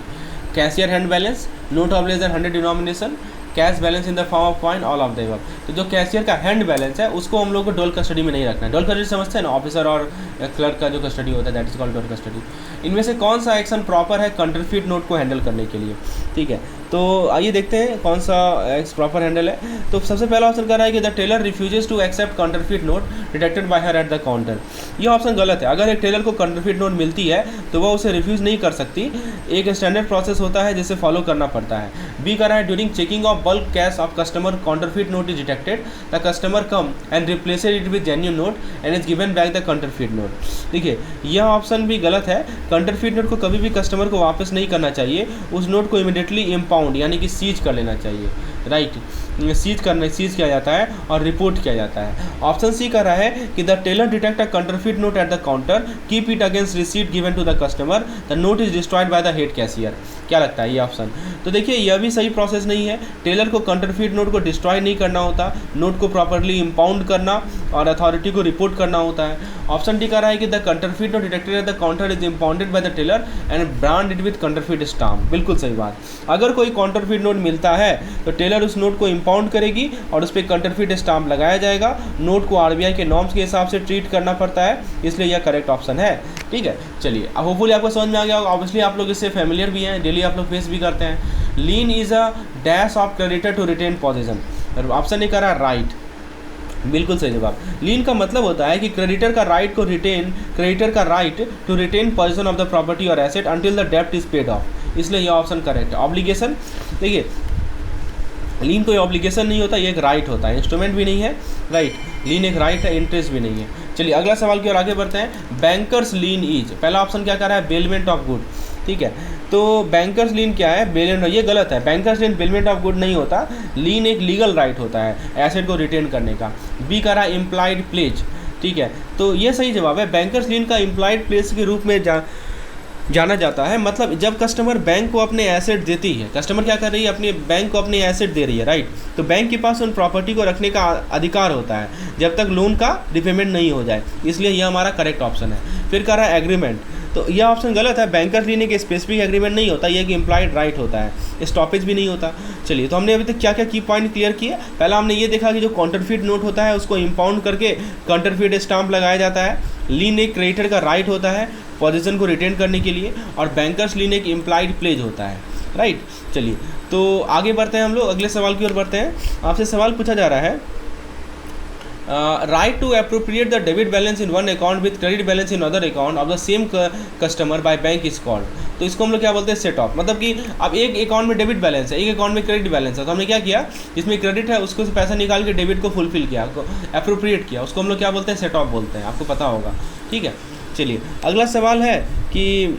Cashier hand balance, note of less than 100 denomination, cash balance in the form of coin, all of the above. तो जो cashier का hand balance है उसको हम लोग को dual custody में नहीं रखना है। डुअल कस्टडी समझते हैं ना, ऑफिसर और क्लर्क का जो कस्टडी होता है, that is called dual custody. इनमें से कौन सा एक्शन प्रॉपर है काउंटरफीट नोट को हैंडल करने के लिए? ठीक है, तो आइए देखते हैं कौन सा एक्स प्रॉपर हैंडल है। तो सबसे पहला ऑप्शन कह रहा है कि the teller refuses to accept counterfeit note detected by her at the counter. ये ऑप्शन गलत है। अगर एक टेलर को काउंटरफीट नोट मिलती है तो वह उसे रिफ्यूज़ नहीं कर सकती, एक स्टैंडर्ड प्रोसेस होता है जिसे फॉलो करना पड़ता है। बी कह रहा है during checking of bulk cash of customer counterfeit note is detected, the customer come and replaced it with genuine note and is given back the counterfeit note. देखिए यह ऑप्शन भी गलत है। काउंटरफीट नोट को कभी भी कस्टमर को वापस नहीं करना चाहिए, उस नोट को इमीडिएटली इम्पाउंड यानी कि सीज कर लेना चाहिए, राइट। सीज किया जाता है और रिपोर्ट किया जाता है। ऑप्शन सी कह रहा है कि the teller detect a counterfeit note at the counter, keep it against receipt given to the customer, the note is destroyed by the head cashier. क्या लगता है ये ऑप्शन? तो देखिए यह भी सही प्रोसेस नहीं है। टेलर को काउंटरफीट नोट को डिस्ट्रॉय नहीं करना होता, नोट को प्रॉपरली इम्पाउंड करना और अथॉरिटी को रिपोर्ट करना होता है। ऑप्शन डी कह रहा है कि the counterfeit note detected at the counter is impounded by the teller and brand it with counterfeit stamp. बिल्कुल सही बात। अगर कोई काउंटरफीट नोट मिलता है तो टेलर उस नोट को इम्पाउंड करेगी और उस पर काउंटरफीट स्टाम्प लगाया जाएगा। नोट को RBI के नॉर्म्स के हिसाब से ट्रीट करना पड़ता है, इसलिए यह करेक्ट ऑप्शन है। ठीक है, चलिए अब होपफुली आपको समझ में आ गया होगा। ऑब्वियसली आप लोग इससे फेमिलियर भी हैं, डेली आप लोग फेस भी करते हैं। Lien is a dash of creditor to retain position. Option A करा राइट, बिल्कुल सही जवाब। लीन का मतलब होता है कि क्रेडिटर का right to retain position of the property और एसेट अंटिल द डेब्ट इज पेड ऑफ, इसलिए यह ऑप्शन करेक्ट है। ऑब्लिगेशन, देखिए लीन कोई ऑब्लिगेशन नहीं होता, ये एक राइट होता है, इंस्ट्रूमेंट भी नहीं है, राइट। लीन एक राइट है, इंटरेस्ट भी नहीं है। चलिए अगला सवाल की ओर आगे बढ़ते हैं। बैंकर्स लीन इज, पहला ऑप्शन क्या कर रहा है? Bailment of good. ठीक है, तो बैंकर्स लीन क्या है? बेलमेंट, ये गलत है। Bankers lean bailment of good नहीं होता। लीन एक लीगल राइट होता है एसेट को रिटेन करने का। बी कह रहा है इम्प्लाइड प्लेज। ठीक है, तो ये सही जवाब है। बैंकर्स लीन का इम्प्लाइड प्लेज के रूप में जाना जाता है। मतलब जब कस्टमर बैंक को अपने एसेट देती है, कस्टमर क्या कर रही है? अपने बैंक को अपने एसेट दे रही है, राइट। तो बैंक के पास उन प्रॉपर्टी को रखने का अधिकार होता है जब तक लोन का रिपेमेंट नहीं हो जाए, इसलिए यह हमारा करेक्ट ऑप्शन है। फिर कह रहा है एग्रीमेंट, तो यह ऑप्शन गलत है। बैंकर्स लीन एक स्पेसिफिक एग्रीमेंट नहीं होता, यह कि इम्प्लाइड राइट होता है, स्टॉपेज भी नहीं होता। चलिए, तो हमने अभी तक क्या क्या की पॉइंट क्लियर किए। पहला हमने ये देखा कि जो काउंटरफीट नोट होता है उसको इम्पाउंड करके काउंटरफीट स्टाम्प लगाया जाता है। लीन एक क्रेडिटर का राइट होता है पोजीशन को रिटेन करने के लिए, और बैंकर्स लीन एक इम्प्लाइड प्लेज होता है, राइट। चलिए तो आगे बढ़ते हैं, हम लोग अगले सवाल की ओर बढ़ते हैं। आपसे सवाल पूछा जा रहा है, right to appropriate the debit balance in one account with credit balance in other account of the same customer by bank is called. तो इसको हम लोग क्या बोलते हैं? Set off. मतलब कि अब एक अकाउंट में डेबिट बैलेंस है, एक अकाउंट में क्रेडिट बैलेंस है, तो हमने क्या किया? जिसमें क्रेडिट है उसको से पैसा निकाल के डेबिट को फुलफिल किया, अप्रोप्रिएट किया, उसको हम लोग क्या बोलते हैं? सेट ऑफ बोलते हैं, आपको पता होगा। ठीक है, चलिए अगला सवाल है कि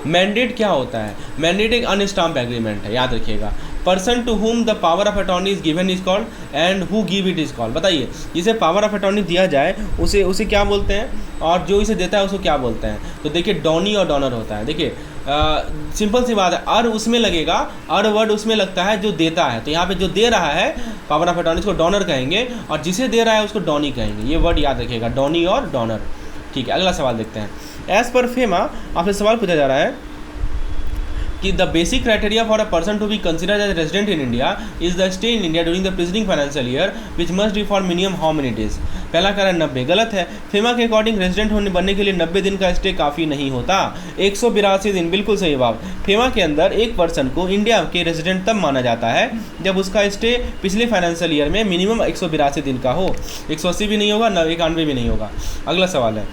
मैंडेट क्या होता है? मैंडेट एक अनस्टाम्प एग्रीमेंट है, याद रखिएगा। Person to whom the power of attorney is given is called and who give it is called. बताइए, जिसे पावर ऑफ अटॉर्नी दिया जाए उसे क्या बोलते हैं, और जो इसे देता है उसको क्या बोलते हैं। तो देखिए डॉनी और डॉनर होता है। देखिए सिंपल सी बात है, अर उसमें लगेगा, अर वर्ड उसमें लगता है जो देता है। तो यहाँ पे जो दे रहा है पावर ऑफ अटॉर्नी, उसको डॉनर कहेंगे, और जिसे दे रहा है उसको डॉनी कहेंगे। ये वर्ड याद रखिएगा, डॉनी और डॉनर। ठीक है, अगला सवाल देखते हैं। एज पर फेमा आपसे सवाल पूछा जा रहा है कि the basic criteria for a person to be considered as resident in India is the stay in India during the preceding financial year which must be for minimum how many days. पहला कह रहा है 90, गलत है। FEMA के according resident बनने के लिए 90 दिन का स्टे काफ़ी नहीं होता, 182 दिन बिल्कुल सही जवाब। फेमा के अंदर एक पर्सन को इंडिया के रेजिडेंट तब माना जाता है जब उसका स्टे पिछले फाइनेंशियल ईयर में मिनिमम 182 दिन का हो। 180 भी नहीं होगा, 91 भी नहीं होगा। अगला सवाल है,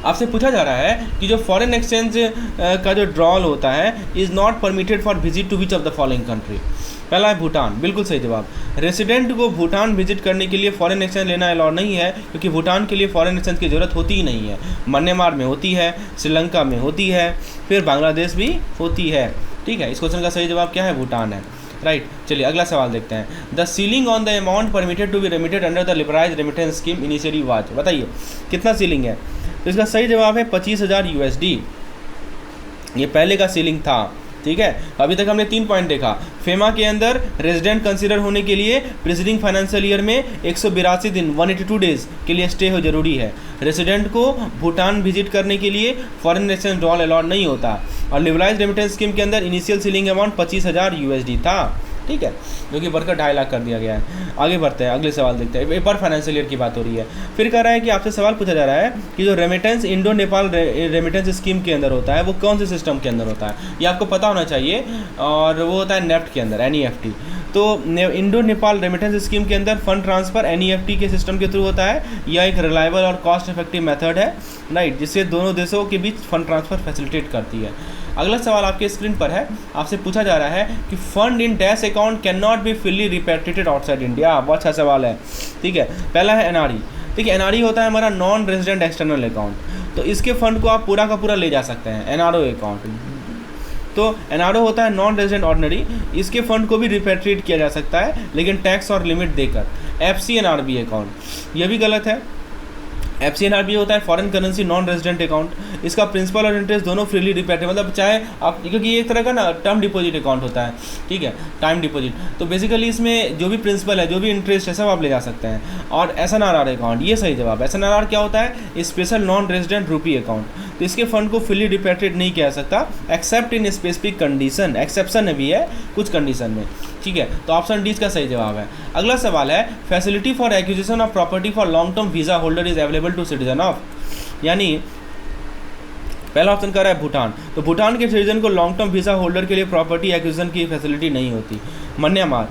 आपसे पूछा जा रहा है कि जो फॉरेन एक्सचेंज का जो ड्रॉल होता है is not permitted for visit to which of the following country. पहला है भूटान, बिल्कुल सही जवाब। रेसिडेंट को भूटान विजिट करने के लिए फॉरेन एक्सचेंज लेना अलाउ नहीं है, क्योंकि भूटान के लिए फॉरेन एक्सचेंज की ज़रूरत होती ही नहीं है। म्यांमार में होती है, श्रीलंका में होती है, फिर बांग्लादेश भी होती है। ठीक है, इस क्वेश्चन का सही जवाब क्या है, भूटान है। राइट, चलिए अगला सवाल देखते हैं। The ceiling on the amount permitted to be remitted under the liberalise remittance scheme initially was. बताइए कितना सीलिंग है। तो इसका सही जवाब है 25,000 USD। ये पहले का सीलिंग था। ठीक है, अभी तक हमने 3 पॉइंट देखा। फेमा के अंदर रेजिडेंट कंसीडर होने के लिए प्रीसीडिंग फाइनेंशियल ईयर में 182 दिन 182 डेज के लिए स्टे हो जरूरी है। रेजिडेंट को भूटान विजिट करने के लिए फॉरेन एक्सचेंज ड्रॉल अलाउड नहीं होता, और लिबराइज रेमिटेंस स्कीम के अंदर इनिशियल सीलिंग अमाउंट 25,000 USD था। ठीक है, जो कि बढ़कर 2.5 लाख कर दिया गया है। आगे बढ़ते हैं, अगले सवाल देखते हैं। पर फाइनेंशियल ईयर की बात हो रही है। फिर कह रहा है कि आपसे सवाल पूछा जा रहा है कि जो remittance Indo Nepal remittance scheme के अंदर होता है वो कौन से सिस्टम के अंदर होता है, ये आपको पता होना चाहिए, और वो होता है नेफ्ट के अंदर, NEFT। तो इंडो नेपाल रेमिटेंस स्कीम के अंदर फंड ट्रांसफ़र NEFT के सिस्टम के थ्रू होता है। यह एक रिलायबल और कॉस्ट इफेक्टिव मेथड है, राइट, जिससे दोनों देशों के बीच फंड ट्रांसफ़र फैसिलिटेट करती है। अगला सवाल आपके स्क्रीन पर है, आपसे पूछा जा रहा है कि fund in dash account can not be fully रिपेट्रिएटेड outside India. बहुत अच्छा सवाल है। ठीक है, पहला है NRE। देखिए NRE होता है हमारा नॉन रेजिडेंट एक्सटर्नल अकाउंट, तो इसके फंड को आप पूरा का पूरा ले जा सकते हैं, NRO अकाउंट। तो NRO होता है नॉन रेजिडेंट ऑर्डिनरी, इसके फंड को भी रिपेट्रिएट किया जा सकता है, लेकिन टैक्स और लिमिट देकर। FCNRB अकाउंट, यह भी गलत है। FCNRB होता है foreign currency non resident account, इसका प्रिंसिपल और इंटरेस्ट दोनों फ्रीली रिपेटेबल, मतलब चाहे आप, क्योंकि ये एक तरह का ना टर्म डिपॉजिट अकाउंट होता है। ठीक है, टाइम डिपॉजिट, तो बेसिकली इसमें जो भी प्रिंसिपल है, जो भी इंटरेस्ट है, सब आप ले जा सकते हैं। और SNRR अकाउंट, ये सही जवाब। SNRR क्या होता है, स्पेशल नॉन रेजिडेंट रूपी अकाउंट, तो इसके फंड को फुली रिपेट्रिएट नहीं किया जा सकता accept in specific condition. Exception भी है कुछ कंडीशन में। ठीक है, तो ऑप्शन डी इसका सही जवाब है। अगला सवाल है, facility for acquisition of property for long term visa holder is available to citizen of, यानी पहला ऑप्शन कर रहा है भूटान, तो भूटान के सिटीजन को लॉन्ग टर्म वीज़ा होल्डर के लिए प्रॉपर्टी एक्विजिशन की फैसिलिटी नहीं होती। म्यांमार,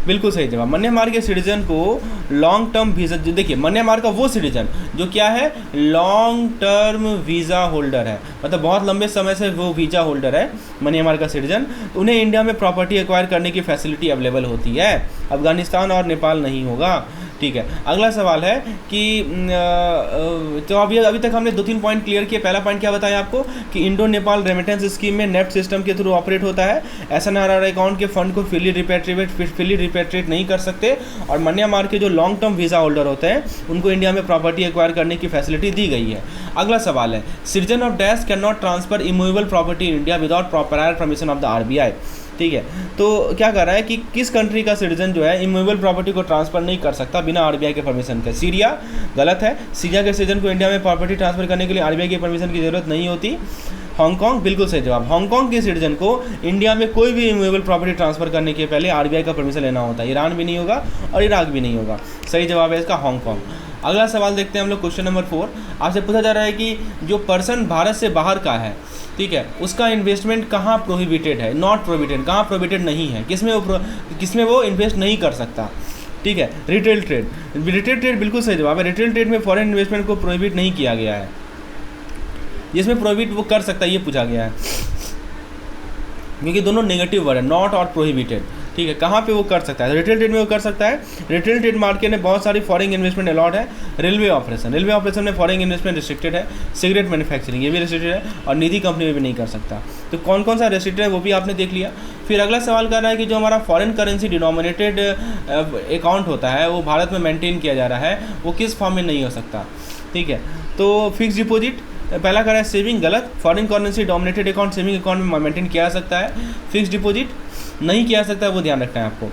बिल्कुल सही जवाब। म्यांमार के सिटीजन को लॉन्ग टर्म वीज़ा, देखिए म्यांमार का वो सिटीजन जो क्या है, लॉन्ग टर्म वीज़ा होल्डर है, मतलब बहुत लंबे समय से वो वीज़ा होल्डर है म्यांमार का सिटीजन, तो उन्हें इंडिया में प्रॉपर्टी एक्वायर करने की फैसिलिटी अवेलेबल होती है। अफगानिस्तान और नेपाल नहीं होगा। ठीक है, अगला सवाल है कि तो अभी तक हमने 2-3 पॉइंट क्लियर किए। पहला पॉइंट क्या बताया आपको कि इंडो नेपाल रेमिटेंस स्कीम में नेफ्ट सिस्टम के थ्रू ऑपरेट होता है। SNRR अकाउंट के फंड को फुली रिपेट्रिएट नहीं कर सकते, और म्यांमार के जो लॉन्ग टर्म वीज़ा होल्डर होते हैं उनको इंडिया में प्रॉपर्टी एक्वायर करने की फैसिलिटी दी गई है। अगला सवाल है, citizen of dash can not transfer immovable property in India without prior permission of the RBI। ठीक है, तो क्या कर रहा है कि किस कंट्री का सिटीजन जो है इमूवेबल प्रॉपर्टी को ट्रांसफर नहीं कर सकता बिना RBI के परमिशन के। सीरिया, गलत है। सीरिया के सिटीजन को इंडिया में प्रॉपर्टी ट्रांसफर करने के लिए RBI की परमिशन की जरूरत नहीं होती। हांगकांग, बिल्कुल सही जवाब। हांगकांग के सिटीजन को इंडिया में कोई भी इमूवेबल प्रॉपर्टी ट्रांसफर करने के पहले RBI का परमिशन लेना होता है। ईरान भी नहीं होगा और इराक भी नहीं होगा। सही जवाब है इसका हांगकांग। अगला सवाल देखते हैं हम लोग, क्वेश्चन नंबर 4। आपसे पूछा जा रहा है कि जो पर्सन भारत से बाहर का है, ठीक है, उसका इन्वेस्टमेंट कहाँ प्रोहिबिटेड है, नॉट प्रोहिबिटेड, कहाँ प्रोहिबिटेड नहीं है, किसमें वो इन्वेस्ट नहीं कर सकता। ठीक है, रिटेल ट्रेड। रिटेल ट्रेड बिल्कुल सही जवाब है। रिटेल ट्रेड में फॉरेन इन्वेस्टमेंट को प्रोहिबिट नहीं किया गया है, जिसमें प्रोहिबिट वो कर सकता है, ये पूछा गया है, क्योंकि दोनों नेगेटिव वर्ड है, नॉट और प्रोहिबिटेड। ठीक है, कहाँ पे वो कर सकता है? रिटेल ट्रेड में वो कर सकता है। रिटेल ट्रेड मार्केट में बहुत सारी फॉरेन इन्वेस्टमेंट अलॉट है। रेलवे ऑपरेशन में फॉरेन इन्वेस्टमेंट रिस्ट्रिक्टेड है। सिगरेट मैन्युफैक्चरिंग ये भी रिस्ट्रिक्टेड है, और निधि कंपनी में भी नहीं कर सकता। तो कौन कौन सा रिस्ट्रिक्टेड है वो भी आपने देख लिया। फिर अगला सवाल कर रहा है कि जो हमारा फॉरेन करेंसी डिनोमिनेटेड अकाउंट होता है वो भारत में मेंटेन किया जा रहा है, वो किस फॉर्म में नहीं हो सकता? ठीक है, तो फिक्स डिपॉजिट पहला कर रहा है, सेविंग गलत। Foreign currency dominated account saving account में मेंटेन किया जा सकता है, फिक्स डिपॉजिट नहीं किया जा सकता है, वो ध्यान रखना है आपको,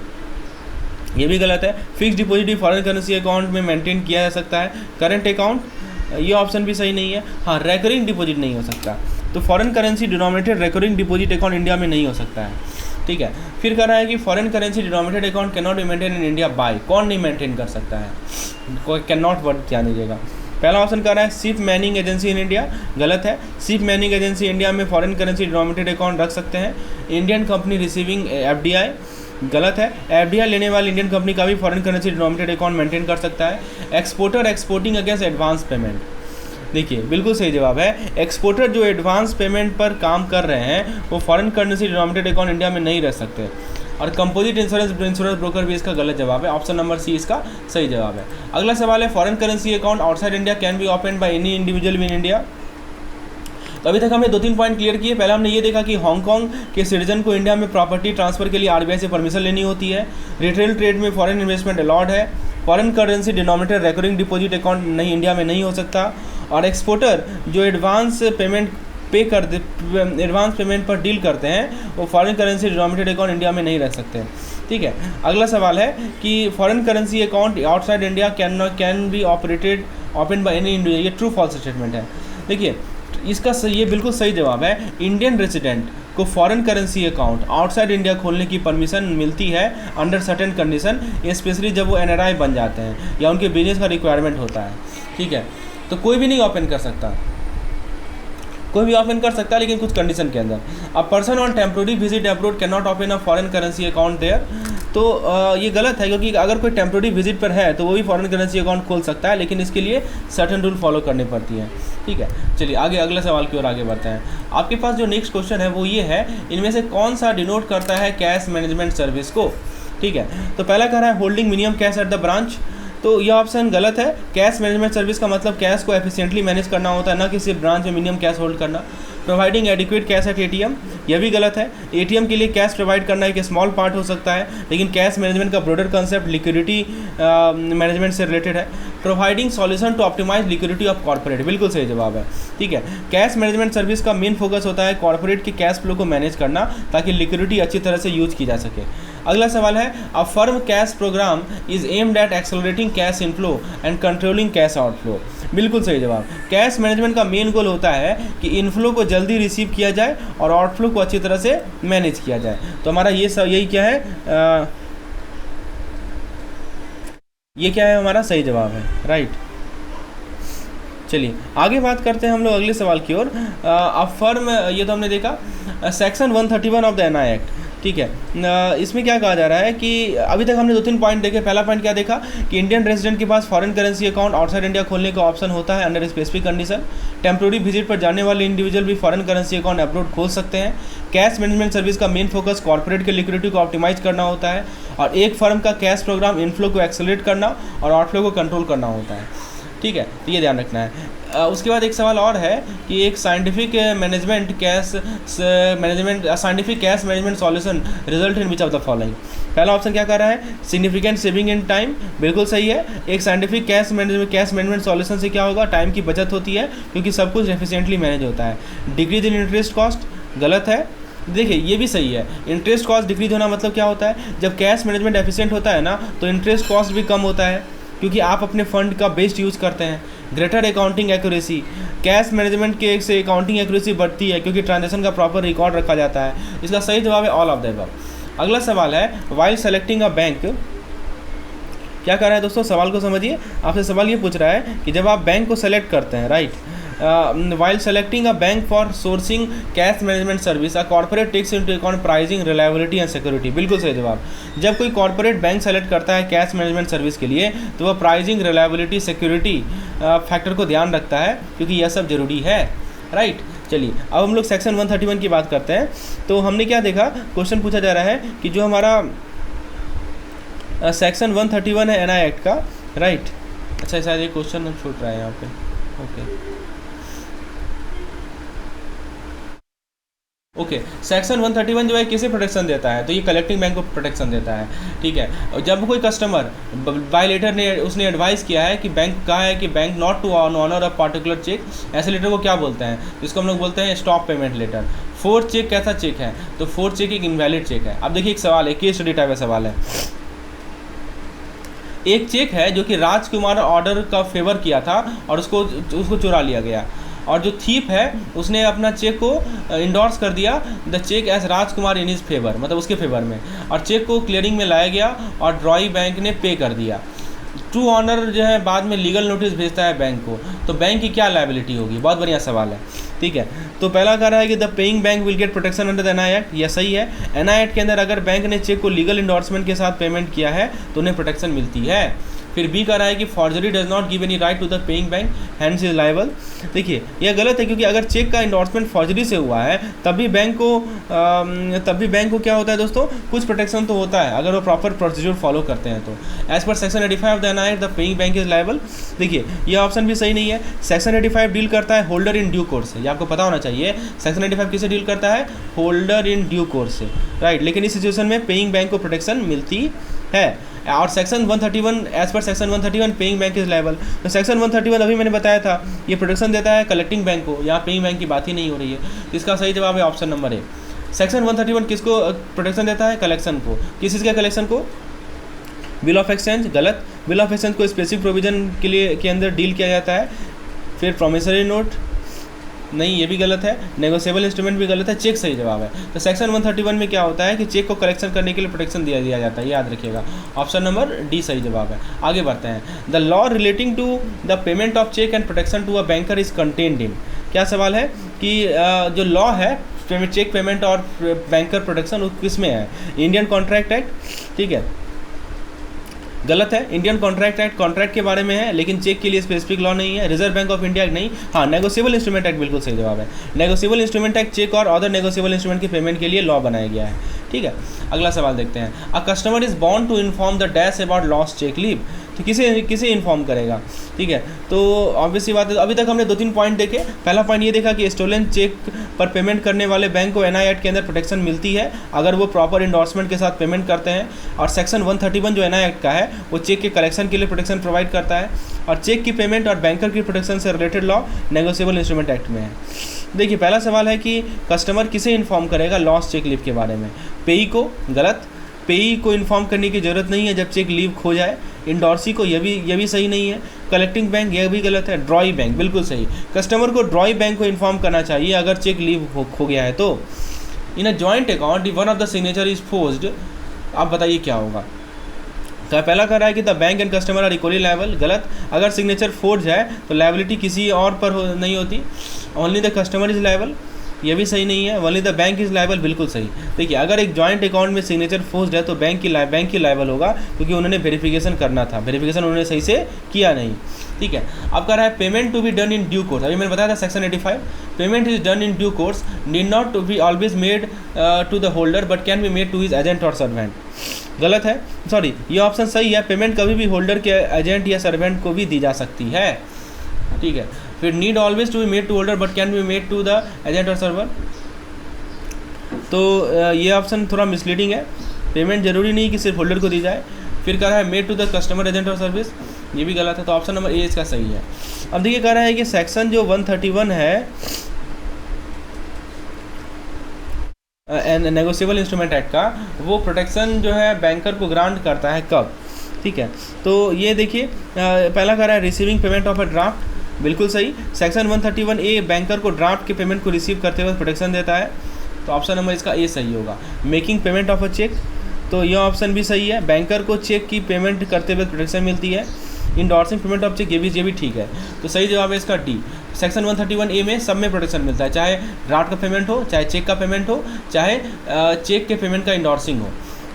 ये भी गलत है। फिक्स डिपॉजिट भी फॉरेन करेंसी अकाउंट में मेंटेन किया जा सकता है। करंट अकाउंट ये ऑप्शन भी सही नहीं है। हाँ, रेकरिंग डिपॉजिट नहीं हो सकता, तो foreign currency denominated recurring deposit account India में नहीं हो सकता है। ठीक है, फिर कह रहा है कि foreign currency denominated account can not be maintain in India by, कौन नहीं मेंटेन कर सकता है? कोई कैन नॉट वर्ड ध्यान दीजिएगा। पहला ऑप्शन कर रहा है ship Manning agency in India, गलत है। शिप मैनिंग एजेंसी इंडिया में फॉरेन करेंसी डिनोमिनेटेड अकाउंट रख सकते हैं। इंडियन कंपनी रिसीविंग एफडीआई, गलत है। एफडीआई लेने वाली इंडियन कंपनी का भी foreign currency denominated account maintain कर सकता है। Exporter exporting against advance payment, देखिए बिल्कुल सही जवाब है। एक्सपोर्टर जो एडवांस पेमेंट पर काम कर रहे हैं वो foreign currency denominated account India में नहीं रख सकते। और कंपोजिट इंश्योरेंस ब्रोकर भी इसका गलत जवाब है, ऑप्शन नंबर सी इसका सही जवाब है। अगला सवाल है, foreign currency account outside India can be open by any individual in India. तो अभी तक हमने 2-3 पॉइंट क्लियर किए। पहले हमने ये देखा कि हांगकांग के सिटीजन को इंडिया में प्रॉपर्टी ट्रांसफर के लिए आरबीआई से परमिशन लेनी होती है। रिटेल ट्रेड में फॉरेन इन्वेस्टमेंट अलाउड है। Foreign currency denominated recurring deposit account नहीं इंडिया में नहीं हो सकता। और एक्सपोर्टर जो एडवांस पेमेंट पर डील करते हैं वो foreign currency denominated account India में नहीं रख सकते। ठीक है, अगला सवाल है कि foreign currency account outside India can be operated open by any individual, ये ट्रू फॉल्स स्टेटमेंट है। देखिए इसका ये बिल्कुल सही जवाब है। इंडियन रेजिडेंट को foreign currency account outside India खोलने की परमिशन मिलती है अंडर सर्टेन कंडीशन, स्पेशली जब वो एनआरआई बन जाते हैं या उनके बिजनेस का रिक्वायरमेंट होता है। ठीक है, तो कोई भी नहीं ओपन कर सकता, कोई भी ओपन कर सकता है लेकिन कुछ कंडीशन के अंदर। A person on temporary visit abroad can not open a foreign currency account there, तो ये गलत है, क्योंकि अगर कोई टेम्प्रोरी विजिट पर है तो वो भी फॉरेन करेंसी अकाउंट खोल सकता है, लेकिन इसके लिए सर्टेन रूल फॉलो करनी पड़ती है। ठीक है, चलिए आगे अगले सवाल की ओर आगे बढ़ते हैं। आपके पास जो नेक्स्ट क्वेश्चन है वो ये है, इनमें से कौन सा डिनोट करता है कैश मैनेजमेंट सर्विस को? ठीक है, तो पहला कह रहा है holding minimum cash at the branch, तो यह ऑप्शन गलत है। कैश मैनेजमेंट सर्विस का मतलब कैश को एफिशिएंटली मैनेज करना होता है, ना कि सिर्फ ब्रांच में मिनिमम कैश होल्ड करना। Providing adequate cash at ATM, यह भी गलत है। एटीएम के लिए कैश प्रोवाइड करना एक स्मॉल पार्ट हो सकता है, लेकिन कैश मैनेजमेंट का ब्रॉडर कंसेप्ट लिक्विडिटी मैनेजमेंट से रिलेटेड है। Providing solution to optimize liquidity of corporate, बिल्कुल सही जवाब है। ठीक है, कैश मैनेजमेंट सर्विस का मेन फोकस होता है कॉर्पोरेट के कैश फ्लो को मैनेज करना, ताकि लिक्विडिटी अच्छी तरह से यूज की जा सके। अगला सवाल है, a firm cash program is aimed at accelerating cash inflow and controlling cash outflow, बिल्कुल सही जवाब। कैश मैनेजमेंट का मेन गोल होता है कि इनफ्लो को जल्दी रिसीव किया जाए और आउटफ्लो को अच्छी तरह से मैनेज किया जाए। तो हमारा ये सब यही क्या है, ये क्या है, हमारा सही जवाब है, राइट। चलिए आगे बात करते हैं हम लोग अगले सवाल की ओर। अब फर्म, ये तो हमने देखा section 131 of the NI act. ठीक है, इसमें क्या कहा जा रहा है कि अभी तक हमने 2-3 पॉइंट देखे। पहला पॉइंट क्या देखा कि इंडियन रेजिडेंट के पास foreign currency account outside India खोलने का ऑप्शन होता है under specific condition. Temporary visit पर जाने वाले इंडिविजुअल भी फॉरेन करेंसी अकाउंट अब्रोड खोल सकते हैं। कैश मैनेजमेंट सर्विस का मेन फोकस कॉर्पोरेट के लिक्विडिटी को ऑप्टिमाइज करना होता है, और एक फर्म का कैश प्रोग्राम इनफ्लो को एक्सेलरेट करना और आउटफ्लो को कंट्रोल करना होता है। ठीक है, तो ये ध्यान रखना है। उसके बाद एक सवाल और है कि एक scientific cash management solution result in which of the following. पहला ऑप्शन क्या कर रहा है, सिग्निफिकेंट सेविंग इन टाइम, बिल्कुल सही है। एक साइंटिफिक कैश मैनेजमेंट सॉल्यूशन से क्या होगा, टाइम की बचत होती है क्योंकि सब कुछ एफिशिएंटली मैनेज होता है। डिक्रीज इन इंटरेस्ट कॉस्ट, गलत है। देखिए ये भी सही है, इंटरेस्ट कॉस्ट डिक्रीज होना मतलब क्या होता है, जब कैश मैनेजमेंट एफिशिएंट होता है ना तो इंटरेस्ट कॉस्ट भी कम होता है, क्योंकि आप अपने फंड का बेस्ट यूज़ करते हैं। Greater accounting accuracy, cash management के से अकाउंटिंग एक्यूरेसी बढ़ती है क्योंकि ट्रांजैक्शन का प्रॉपर रिकॉर्ड रखा जाता है। इसका सही जवाब है ऑल ऑफ द अबव। अगला सवाल है, वाइल सेलेक्टिंग अ बैंक, क्या कर रहा है दोस्तों, सवाल को समझिए। आपसे सवाल ये पूछ रहा है कि जब आप बैंक को सेलेक्ट करते हैं, right, while selecting a bank for sourcing cash management service a corporate takes into account pricing, reliability and security, बिल्कुल सही जवाब। जब कोई कॉर्पोरेट बैंक सेलेक्ट करता है कैश मैनेजमेंट सर्विस के लिए तो वह प्राइसिंग, रिलायबिलिटी, सिक्योरिटी फैक्टर को ध्यान रखता है, क्योंकि यह सब जरूरी है, राइट। चलिए अब हम लोग सेक्शन 131 की बात करते हैं। तो हमने क्या देखा, क्वेश्चन पूछा जा रहा है कि जो हमारा सेक्शन 131 है एनआई एक्ट का, राइट। अच्छा शायद ये क्वेश्चन छूट रहा है यहाँ पे, ओके। सेक्शन 131 जो है किसे प्रोटेक्शन देता है, तो ये कलेक्टिंग बैंक को प्रोटेक्शन देता है, ठीक है। और जब कोई कस्टमर बाय लेटर ने उसने एडवाइस किया है कि बैंक कहा है कि bank not to honour a particular cheque, ऐसे लेटर को क्या बोलते हैं, जिसको हम लोग बोलते हैं stop payment letter. Fourth cheque कैसा चेक है, तो फोर्थ चेक एक इनवैलिड चेक है। अब देखिए एक सवाल है, केस स्टडी टाइप का सवाल है। एक चेक है जो कि राजकुमार ऑर्डर का फेवर किया था और उसको चुरा लिया गया, और जो थीप है उसने अपना चेक को इंडोर्स कर दिया the cheque as Rajkumar in his favour, मतलब उसके फेवर में, और चेक को क्लियरिंग में लाया गया और ड्रॉई बैंक ने पे कर दिया। ट्रू ऑनर जो है बाद में लीगल नोटिस भेजता है बैंक को, तो बैंक की क्या लायबिलिटी होगी, बहुत बढ़िया सवाल है, ठीक है। तो पहला कह रहा है कि the paying bank will get protection under the NI act, यह सही है। एनआई एक्ट के अंदर अगर बैंक ने चेक को लीगल इंडोर्समेंट के साथ पेमेंट किया है तो उन्हें प्रोटेक्शन मिलती है। फिर बी कह रहा है कि forgery does not give any right to the paying bank hands is liable. देखिए यह गलत है, क्योंकि अगर चेक का इंडोर्समेंट फॉर्जरी से हुआ है तब भी बैंक को क्या होता है दोस्तों, कुछ प्रोटेक्शन तो होता है अगर वो प्रॉपर प्रोसीजर फॉलो करते हैं तो। As per section 85 of the NI the paying bank is liable. देखिए यह ऑप्शन भी सही नहीं है। सेक्शन 85 डील करता है होल्डर इन ड्यू कोर्स से, ये आपको पता होना चाहिए। सेक्शन 85 किसे डील करता है, होल्डर इन ड्यू कोर्स से, राइट। लेकिन इस सिचुएशन में पेइंग बैंक को प्रोटेक्शन मिलती है। और section 131 as per section 131 paying bank is liable. तो सेक्शन 131 अभी मैंने बताया था ये प्रोटेक्शन देता है कलेक्टिंग बैंक को, यहाँ पेइंग बैंक की बात ही नहीं हो रही है। इसका सही जवाब है ऑप्शन नंबर ए। सेक्शन 131 किसको प्रोटेक्शन देता है, कलेक्शन को। किस चीज़ का कलेक्शन को, बिल ऑफ एक्सचेंज, गलत। बिल ऑफ एक्सचेंज को स्पेसिफिक प्रोविजन के अंदर डील किया जाता है। फिर प्रोमिसरी नोट, नहीं ये भी गलत है। नेगोशिएबल इंस्ट्रूमेंट भी गलत है। चेक सही जवाब है। तो सेक्शन 131 में क्या होता है कि चेक को कलेक्शन करने के लिए प्रोटेक्शन दिया जाता है, याद रखिएगा। ऑप्शन नंबर डी सही जवाब है। आगे बढ़ते हैं। The law relating to the payment of cheque and protection to a banker is contained in, क्या सवाल है कि जो लॉ है चेक पेमेंट और बैंकर प्रोटेक्शन वो किस में है, इंडियन कॉन्ट्रैक्ट एक्ट, ठीक है। गलत है। इंडियन कॉन्ट्रैक्ट एक्ट कॉन्ट्रैक्ट के बारे में है, लेकिन चेक के लिए स्पेसिफिक लॉ नहीं है। Reserve bank of India act नहीं। हाँ, नेगोशिएबल इंस्ट्रूमेंट एक्ट बिल्कुल सही जवाब है। नेगोशिएबल इंस्ट्रूमेंट एक्ट चेक और अदर नेगोशिएबल इंस्ट्रूमेंट की पेमेंट के लिए लॉ बनाया गया है, ठीक है। अगला सवाल देखते हैं। A customer is bound to inform the dash about lost cheque leaf, तो किसे इन्फॉर्म करेगा, ठीक है। तो ऑब्वियसली बात है, अभी तक हमने 2-3 पॉइंट देखे। पहला पॉइंट ये देखा कि स्टोलन चेक पर पेमेंट करने वाले बैंक को एनआई एक्ट के अंदर प्रोटेक्शन मिलती है अगर वो प्रॉपर इंडोर्समेंट के साथ पेमेंट करते हैं। और सेक्शन 131 जो एनआई एक्ट का है वो चेक के कलेक्शन के लिए प्रोटेक्शन प्रोवाइड करता है। और चेक की पेमेंट और बैंकर की प्रोटेक्शन से related law negotiable instrument act में है। देखिए पहला सवाल है कि कस्टमर किसे इन्फॉर्म करेगा लॉस्ट चेक लीव के बारे में, पेई को, गलत। पेई को इन्फॉर्म करने की ज़रूरत नहीं है जब चेक लीव खो जाए। इंडोर्सी को, यह भी सही नहीं है। कलेक्टिंग बैंक, यह भी गलत है। ड्रॉई बैंक बिल्कुल सही। कस्टमर को ड्रॉई बैंक को इन्फॉर्म करना चाहिए अगर चेक लीव खो गया है तो। In a joint account one of the signature is forced, आप बताइए क्या होगा। तो पहला कह रहा है कि the bank and customer are equally liable, गलत। अगर सिग्नेचर फोर्ज है तो लायबिलिटी किसी और पर नहीं होती, only the customer is liable, ये भी सही नहीं है। Only the bank is liable, बिल्कुल सही। देखिए अगर एक जॉइंट अकाउंट में सिग्नेचर फोर्स्ड है तो बैंक की लायबल होगा, क्योंकि उन्होंने वेरिफिकेशन करना था, वेरिफिकेशन उन्होंने सही से किया नहीं, ठीक है। अब कह रहा है payment to be done in due course, अभी मैंने बताया था section 85, payment is done in due course, need not to be always made to the holder but can be made to his agent or servant, गलत है। Sorry, ये option सही है। Payment कभी भी होल्डर के एजेंट या सर्वेंट को भी दी जा सकती है, ठीक है। फिर need always to be made to holder but can be made to the agent or server, तो ये ऑप्शन थोड़ा मिसलीडिंग है। पेमेंट जरूरी नहीं कि सिर्फ होल्डर को दी जाए। फिर कह रहा है made to the customer agent or service, ये भी गलत है। तो ऑप्शन नंबर ए इसका सही है। अब देखिए कह रहा है कि सेक्शन जो 131 है नेगोशिएबल इंस्ट्रूमेंट एक्ट का, वो प्रोटेक्शन जो है बैंकर को ग्रांट करता है कब, ठीक है। तो ये देखिए पहला कह रहा है receiving payment of a draft, बिल्कुल सही। सेक्शन 131 ए बैंकर को ड्राफ्ट के पेमेंट को रिसीव करते हुए प्रोटेक्शन देता है, तो ऑप्शन नंबर इसका ए सही होगा। Making payment of a cheque, तो यह ऑप्शन भी सही है। बैंकर को चेक की पेमेंट करते हुए प्रोटेक्शन मिलती है। इंडोर्सिंग पेमेंट ऑफ चेक, ये भी ठीक है। तो सही जवाब है इसका डी। सेक्शन 131 ए में सब में प्रोटेक्शन मिलता है, चाहे ड्राफ्ट का पेमेंट हो, चाहे चेक का पेमेंट हो, चाहे चेक के पेमेंट का इंडोर्सिंग हो।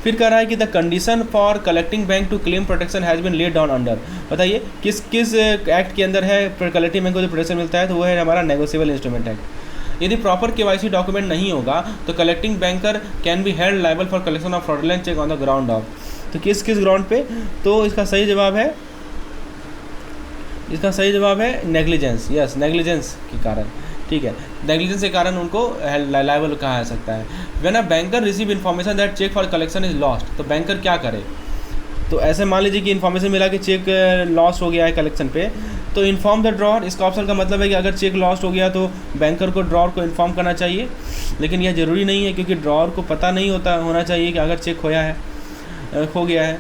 फिर कह रहा है कि the condition for collecting bank to claim protection has been laid down under, बताइए किस एक्ट के अंदर है कलेक्टिंग बैंक को जो प्रोटेक्शन मिलता है, तो वो है हमारा नेगोशिएबल इंस्ट्रूमेंट एक्ट। यदि प्रॉपर केवाईसी डॉक्यूमेंट नहीं होगा तो collecting banker can be held liable for collection of fraudulent cheque on the ground of. तो किस ग्राउंड पे? तो इसका सही जवाब है नेग्लिजेंस। यस, नेग्लिजेंस के कारण, ठीक है, नेग्लिजेंस के कारण उनको लायबल कहा जा सकता है। When a banker receive information that cheque for collection is lost, तो बैंकर क्या करे? तो ऐसे मान लीजिए कि इन्फॉर्मेशन मिला कि चेक लॉस्ट हो गया है कलेक्शन पे, तो इन्फॉर्म द ड्रॉअर। इसका ऑप्शन का मतलब है कि अगर चेक लॉस्ट हो गया तो बैंकर को ड्रॉअर को इन्फॉर्म करना चाहिए, लेकिन यह ज़रूरी नहीं है, क्योंकि ड्रॉअर को पता नहीं होना चाहिए कि अगर चेक खो गया है।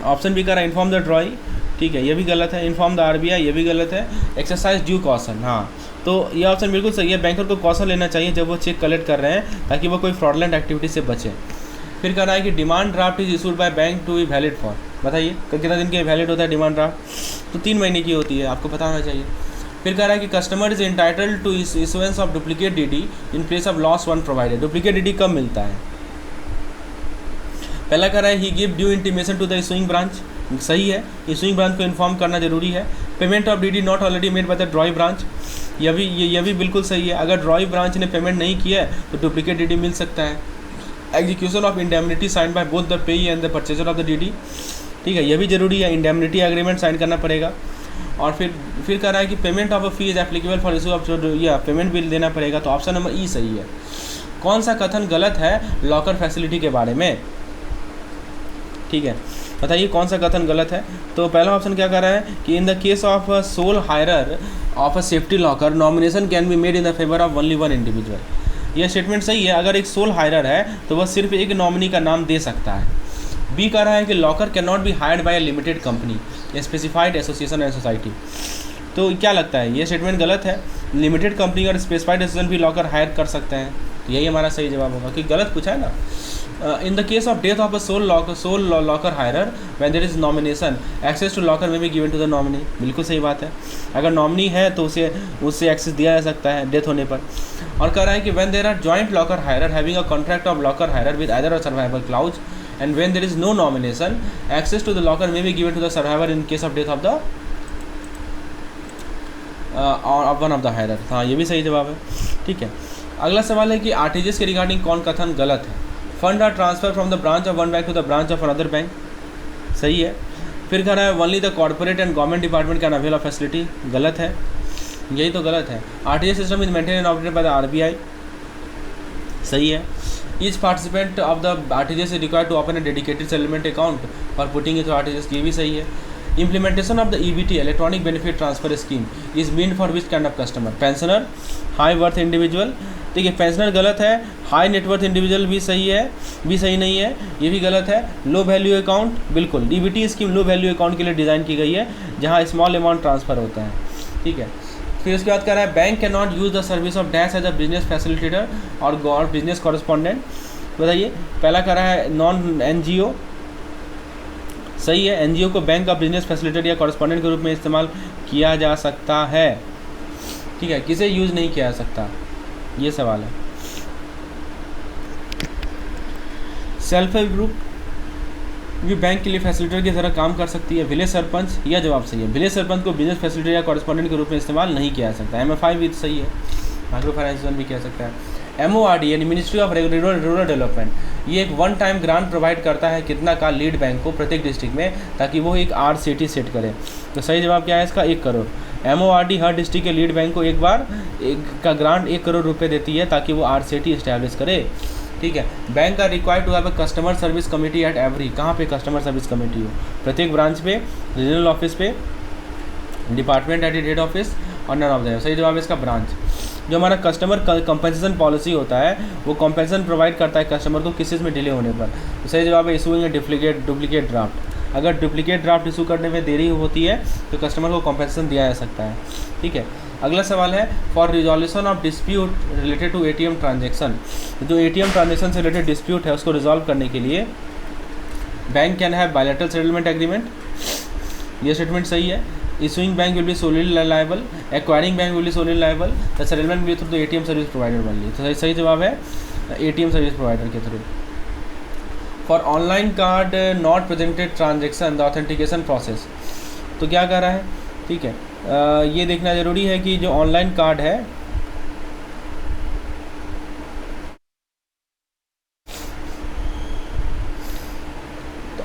ऑप्शन भी करा इन्फॉर्म द ड्रॉई, ठीक है, ये भी गलत है। इन्फॉर्म द आरबीआई, ये भी गलत है। एक्सरसाइज ड्यू कॉशन, हाँ, तो ये ऑप्शन बिल्कुल सही है। बैंकर को कॉशन लेना चाहिए जब वो चेक कलेक्ट कर रहे हैं, ताकि वो कोई फ्रॉडलेंट एक्टिविटी से बचे। फिर कह रहा है कि demand draft is issued by bank to be valid for, बताइए कितना दिन के वैलिड होता है डिमांड ड्राफ्ट? तो 3 महीने की होती है, आपको पता होना चाहिए। फिर कह रहा है कि customer is entitled to issuance of duplicate DD in place of lost one provided. Duplicate DD कब मिलता है? पहला कह रहा है he give due intimation to the issuing branch, सही है, इशुइंग ब्रांच को इन्फॉर्म करना जरूरी है। Payment of DD not already made by the drawee branch, यह भी बिल्कुल सही है। अगर ड्रॉई ब्रांच ने पेमेंट नहीं किया है तो डुप्लीकेट डीडी मिल सकता है। Execution of indemnity sign by both the payee and the purchaser of the DD, ठीक है, यह भी जरूरी है, इंडेमनिटी एग्रीमेंट साइन करना पड़ेगा। और फिर कह रहा है कि payment of a fee is applicable for issue of, या पेमेंट बिल देना पड़ेगा। तो ऑप्शन नंबर ई सही है। कौन सा कथन गलत है लॉकर फैसिलिटी के बारे में? ठीक है, बताइए कौन सा कथन गलत है? तो पहला ऑप्शन क्या कर रहा है कि in the case of a sole hirer of a safety locker nomination can be made in the favour of only one individual. यह स्टेटमेंट सही है। अगर एक सोल हायरर है तो वह सिर्फ एक नॉमिनी का नाम दे सकता है। बी कह रहा है कि locker can not be hired by a limited company, specified association and society. तो क्या लगता है, ये स्टेटमेंट गलत है। लिमिटेड कंपनी और स्पेसिफाइड एसोसिएशन भी लॉकर हायर कर सकते हैं, तो यही हमारा सही जवाब होगा, कि गलत पूछा है ना। In the case of death of a sole locker hirer when there is nomination access to locker may be given to the nominee, बिल्कुल सही बात है। अगर नॉमिनी है तो उससे एक्सेस दिया जा सकता है डेथ होने पर। और कह रहा है कि when there are joint locker hirer having a contract of locker hirer with either a survival clause and when there is no nomination access to the locker may be given to the survivor in case of death of the one of the hirer. हाँ, ये भी सही जवाब है, ठीक है। अगला सवाल है कि आरटीजीएस के रिगार्डिंग कौन कथन गलत है? Fund are transfer from the branch of one bank to the branch of another bank, सही है। फिर कह रहा है only the corporate and government department can avail of facility, गलत है, यही तो गलत है। RTGS system is maintain and operated by the RBI, सही है। Each participant of the RTGS is required to open a dedicated settlement account for putting it RTGS, ये भी सही है। Implementation of the EBT electronic benefit transfer scheme is meant for which kind of customer? Pensioner, high worth individual, ठीक है, pensioner गलत है। High net worth individual भी सही है, भी सही नहीं है, ये भी गलत है। लो वैल्यू अकाउंट, बिल्कुल, EBT scheme low value account के लिए डिज़ाइन की गई है, जहाँ स्मॉल अमाउंट ट्रांसफ़र होता है, ठीक है। फिर उसके बाद कह रहा है bank can not use the service of dash as a business facilitator or business correspondent, बताइए। पहला कह रहा है नॉन एनजीओ, सही है। एनजीओ को बैंक का बिजनेस फैसिलिटेटर या कॉरेस्पॉन्डेंट के रूप में इस्तेमाल किया जा सकता है, ठीक है, किसे यूज़ नहीं किया जा सकता, ये सवाल है। सेल्फ हेल्प ग्रुप भी बैंक के लिए फैसिलिटेटर की तरह काम कर सकती है। विलेज सरपंच, यह जवाब सही है। विलेज सरपंच को बिजनेस फैसिलिटेटर या कॉरेस्पॉन्डेंट के रूप में इस्तेमाल नहीं किया जा सकता। MFI भी सही है, माइक्रो फाइनेंस भी किया सकता है। MORD यानी मिनिस्ट्री ऑफ रूरल डेवलपमेंट, ये एक वन टाइम ग्रांट प्रोवाइड करता है कितना का लीड बैंक को प्रत्येक डिस्ट्रिक्ट में, ताकि वो एक RCT सेट करे। तो सही जवाब क्या है इसका? 1 करोड़। MORD हर डिस्ट्रिक्ट के लीड बैंक को एक बार का ग्रांट 1 करोड़ रुपए देती है, ताकि वो RCT इस्टेब्लिश करे, ठीक है। Bank are required to have a customer service committee at every, कहाँ पे कस्टमर सर्विस कमेटी हो? प्रत्येक ब्रांच पे, रीजनल ऑफिस पे, department at head office or none of the. सही जवाब है इसका ब्रांच। जो हमारा कस्टमर कंपनसेशन पॉलिसी होता है, वो कंपनसेशन प्रोवाइड करता है कस्टमर को किसी में डिले होने पर। तो सही जवाब है इशूइंग ए डुप्लीकेट ड्राफ्ट। अगर डुप्लीकेट ड्राफ्ट इशू करने में देरी होती है तो कस्टमर को कंपनसेशन दिया जा सकता है, ठीक है। अगला सवाल है for resolution of dispute related to ATM transaction, जो ATM ट्रांजेक्शन से रिलेटेड डिस्प्यूट है उसको रिजॉल्व करने के लिए bank can have bilateral settlement agreement, ये स्टेटमेंट सही है। Issuing bank will be solely liable, acquiring bank will be solely liable, the settlement will be through the ATM service provider only। तो सही जवाब है ATM सर्विस प्रोवाइडर के through. For online card not presented transaction the authentication process, तो क्या कह रहा है, ठीक है, ये देखना ज़रूरी है कि जो ऑनलाइन कार्ड है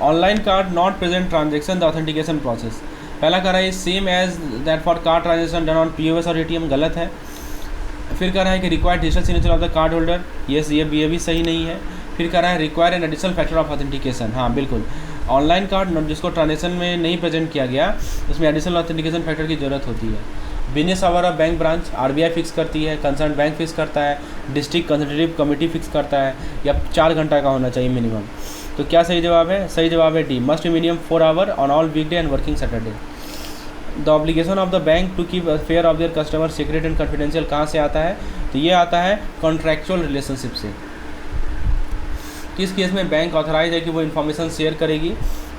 online card not present transaction the authentication process. पहला कह रहा है same as that for card transaction done on POS or ATM, गलत है। फिर कह रहा है कि required digital signature of the card holder, ये भी सही नहीं है। फिर कह रहा है require an additional factor of authentication, हाँ बिल्कुल, ऑनलाइन कार्ड जिसको ट्रांजेक्शन में नहीं प्रेजेंट किया गया उसमें एडिशनल ऑथेंटिकेशन फैक्टर की ज़रूरत होती है। Business hour of bank branch RBI fix करती है, कंसर्न बैंक फिक्स करता है, डिस्ट्रिक्ट कंसल्टेटिव कमेटी फिक्स करता है, या 4 घंटा का होना चाहिए मिनिमम। तो क्या सही जवाब है? सही जवाब है D, must be minimum 4 hour on all weekday and working Saturday. The obligation of the bank to keep affair of their customer secret and confidential कहाँ से आता है? तो ये आता है कॉन्ट्रैक्चुअल रिलेशनशिप से। किस केस में बैंक ऑथराइज है कि वो इन्फॉर्मेशन शेयर करेगी?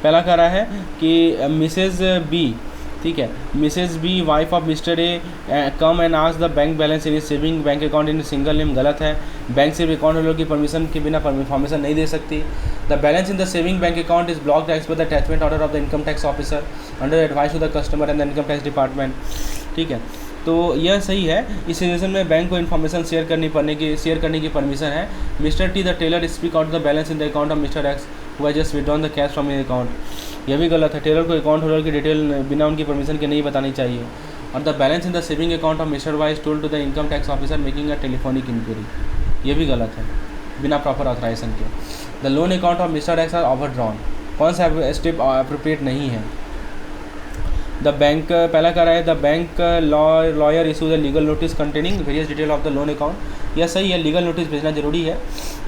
पहला कह रहा है कि मिसेज बी, ठीक है, Mrs B wife of Mr A come and ask the bank balance in saving bank account in single name, गलत है। बैंक सिर्फ अकाउंट होल्डर की परमिशन के बिना इन्फॉर्मेशन नहीं दे सकती। The balance in the saving bank account is blocked as per the attachment order of the income tax officer under advice to the customer and the income tax department, ठीक है। तो यह सही है। इस सिचुएशन में बैंक को information share करने की परमिशन है। Mr T the teller speak out the balance in the account of Mr X who has just withdrawn the cash from his account, यह भी गलत है। टेलर को अकाउंट होल्डर की डिटेल बिना उनकी परमिशन के नहीं बतानी चाहिए। और the balance in the saving account of Mr Y is told to the income tax officer making a telephonic enquiry, यह भी गलत है बिना प्रॉपर ऑथराइजेशन के। The loan account of Mr X are overdrawn, कौन सा स्टेप अप्रोप्रिएट नहीं है? द बैंक, पहला कह रहा है the bank lawyer issue the legal notice containing various detail of the loan account, यह सही है, लीगल नोटिस भेजना जरूरी है,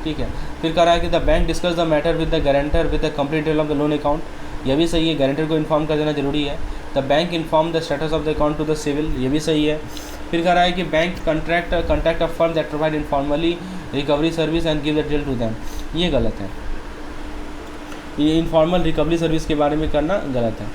ठीक है। फिर कह रहा है कि the bank discuss the matter with the guarantor with the complete detail of the loan account, यह भी सही है, गारंटर को इन्फॉर्म कर देना जरूरी है। The bank inform the status of the account to the CIBIL, ये भी सही है। फिर कह रहा है कि bank contract a firm that provide informally recovery service and give the detail to them, ये गलत है, ये इनफॉर्मल रिकवरी सर्विस के बारे में करना गलत है।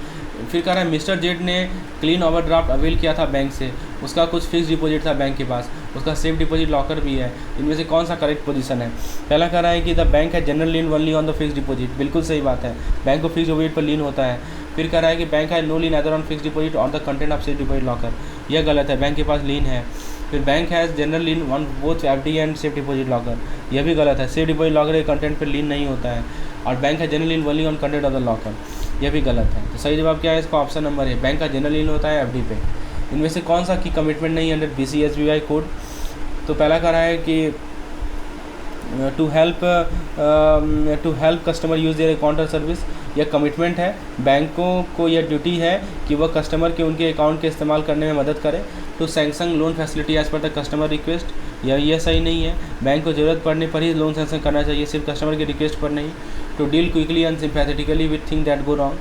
फिर कह रहा है मिस्टर जेड ने क्लीन ओवरड्राफ्ट अवेल किया था बैंक से, उसका कुछ फिक्स डिपॉजिट था बैंक के पास, उसका सेफ डिपॉजिट लॉकर भी है, इनमें से कौन सा करेक्ट पोजीशन है? पहला कह रहा है कि द बैंक है general lien only on the fix deposit, बिल्कुल सही बात है, बैंक को फिक्स डिपॉजिट पर लीन होता है। फिर कह रहा है कि बैंक है no lien other on fix deposit on the content of safe deposit locker, यह गलत है, बैंक के पास लीन है। फिर bank has general lien on both FD and safe deposit locker, यह भी गलत है, सेफ डिपॉजिट लॉकर के कंटेंट पर लीन नहीं होता है। और बैंक है general lien only on content of the locker, यह भी गलत है। तो सही जवाब क्या है इसका? ऑप्शन नंबर है, बैंक का जनरल लीन होता है FD पे। इनमें से कौन सा की कमिटमेंट नहीं है अंडर BCSBY कोड? तो पहला कह रहा है कि to help customer use their account service, यह कमिटमेंट है, बैंकों को यह ड्यूटी है कि वह कस्टमर के उनके अकाउंट के इस्तेमाल करने में मदद करे। To sanction loan facility as per the customer request, यह सही नहीं है, बैंक को ज़रूरत पड़ने पर ही लोन सैंक्शन करना चाहिए, सिर्फ कस्टमर की रिक्वेस्ट पर नहीं। To deal quickly and sympathetically with thing that go wrong,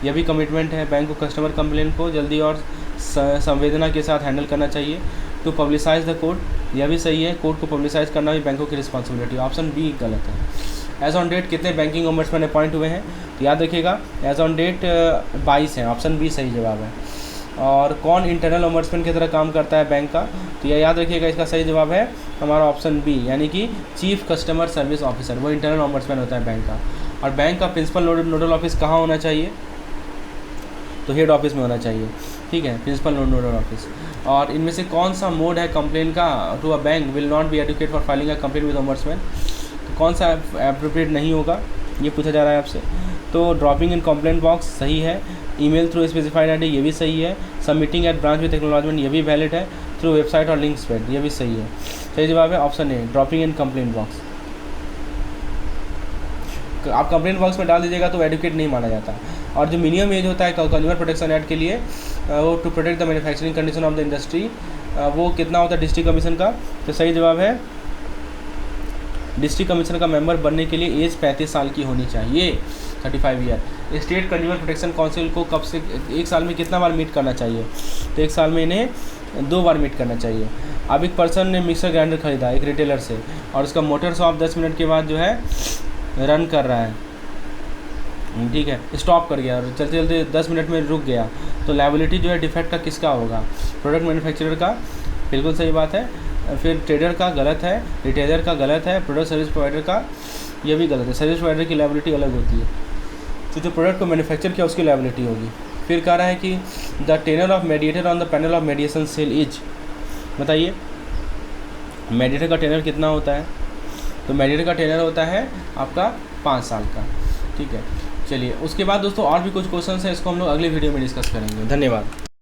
यह भी कमिटमेंट है, बैंक को कस्टमर कंप्लेन को जल्दी और संवेदना के साथ हैंडल करना चाहिए। टू पब्लिसाइज द कोड, यह भी सही है, कोड को पब्लिसाइज करना भी बैंकों की रिस्पॉन्सिबिलिटी, ऑप्शन बी गलत है। एज ऑन डेट कितने बैंकिंग ओम्बड्समैन अपॉइंट हुए हैं? तो याद रखिएगा एज ऑन डेट 22 हैं, ऑप्शन बी सही जवाब है। और कौन इंटरनल ओम्बड्समैन की तरह काम करता है बैंक का? तो यह याद रखिएगा इसका सही जवाब है हमारा ऑप्शन बी, यानी कि चीफ कस्टमर सर्विस ऑफिसर, वो इंटरनल ओम्बड्समैन होता है बैंक का। और बैंक का प्रिंसिपल नोडल ऑफिस कहाँ होना चाहिए? तो हेड ऑफिस में होना चाहिए, ठीक है, प्रिंसिपल नोडल ऑफिस। और इनमें से कौन सा मोड है कंप्लेन का? To a bank will not be educate for filing a complain with ombudsman, तो कौन सा एप्रोप्रिएट नहीं होगा ये पूछा जा रहा है आपसे। तो ड्रॉपिंग इन कंप्लेंट बॉक्स सही है, ईमेल थ्रू स्पेसिफाइड आईडी ये भी सही है, submitting at branch with acknowledgement ये भी वैलिड है, थ्रू वेबसाइट और लिंक स्प्रेड ये भी सही है। सही जवाब है option A, dropping in complaint box. आप कंप्लेंट बॉक्स में डाल दीजिएगा तो एडुकेट नहीं माना जाता। और जो मिनिमम एज होता है कंज्यूमर प्रोटेक्शन एक्ट के लिए, वो to protect the manufacturing condition of the industry, वो कितना होता है डिस्ट्रिक्ट कमीशन का? तो सही जवाब है डिस्ट्रिक्ट कमीशन का मेंबर बनने के लिए एज 35 साल की होनी चाहिए, 35 year. State consumer protection council को कब से एक साल में कितना बार मीट करना चाहिए? तो एक साल में इन्हें 2 बार मीट करना चाहिए। अब एक पर्सन ने मिक्सर ग्राइंडर खरीदा एक रिटेलर से, और उसका मोटर शॉप 10 मिनट के बाद जो है रन कर रहा है, ठीक है, स्टॉप कर गया और चलते चलते 10 मिनट में रुक गया, तो लायबिलिटी जो है डिफेक्ट का किसका होगा? प्रोडक्ट मैन्युफैक्चरर का, बिल्कुल सही बात है। फिर ट्रेडर का गलत है, रिटेलर का गलत है, प्रोडक्ट सर्विस प्रोवाइडर का ये भी गलत है, सर्विस प्रोवाइडर की लायबिलिटी अलग होती है, तो जो प्रोडक्ट को मैन्युफैक्चर किया उसकी लायबिलिटी होगी। फिर कह रहा है कि the tenor of mediator on the panel of mediation cell is, बताइए मेडिएटर का टेनर कितना होता है? तो मेडिएटर का टेनर होता है आपका 5 साल का, ठीक है। चलिए उसके बाद दोस्तों और भी कुछ क्वेश्चन हैं, इसको हम लोग अगले वीडियो में डिस्कस करेंगे। धन्यवाद।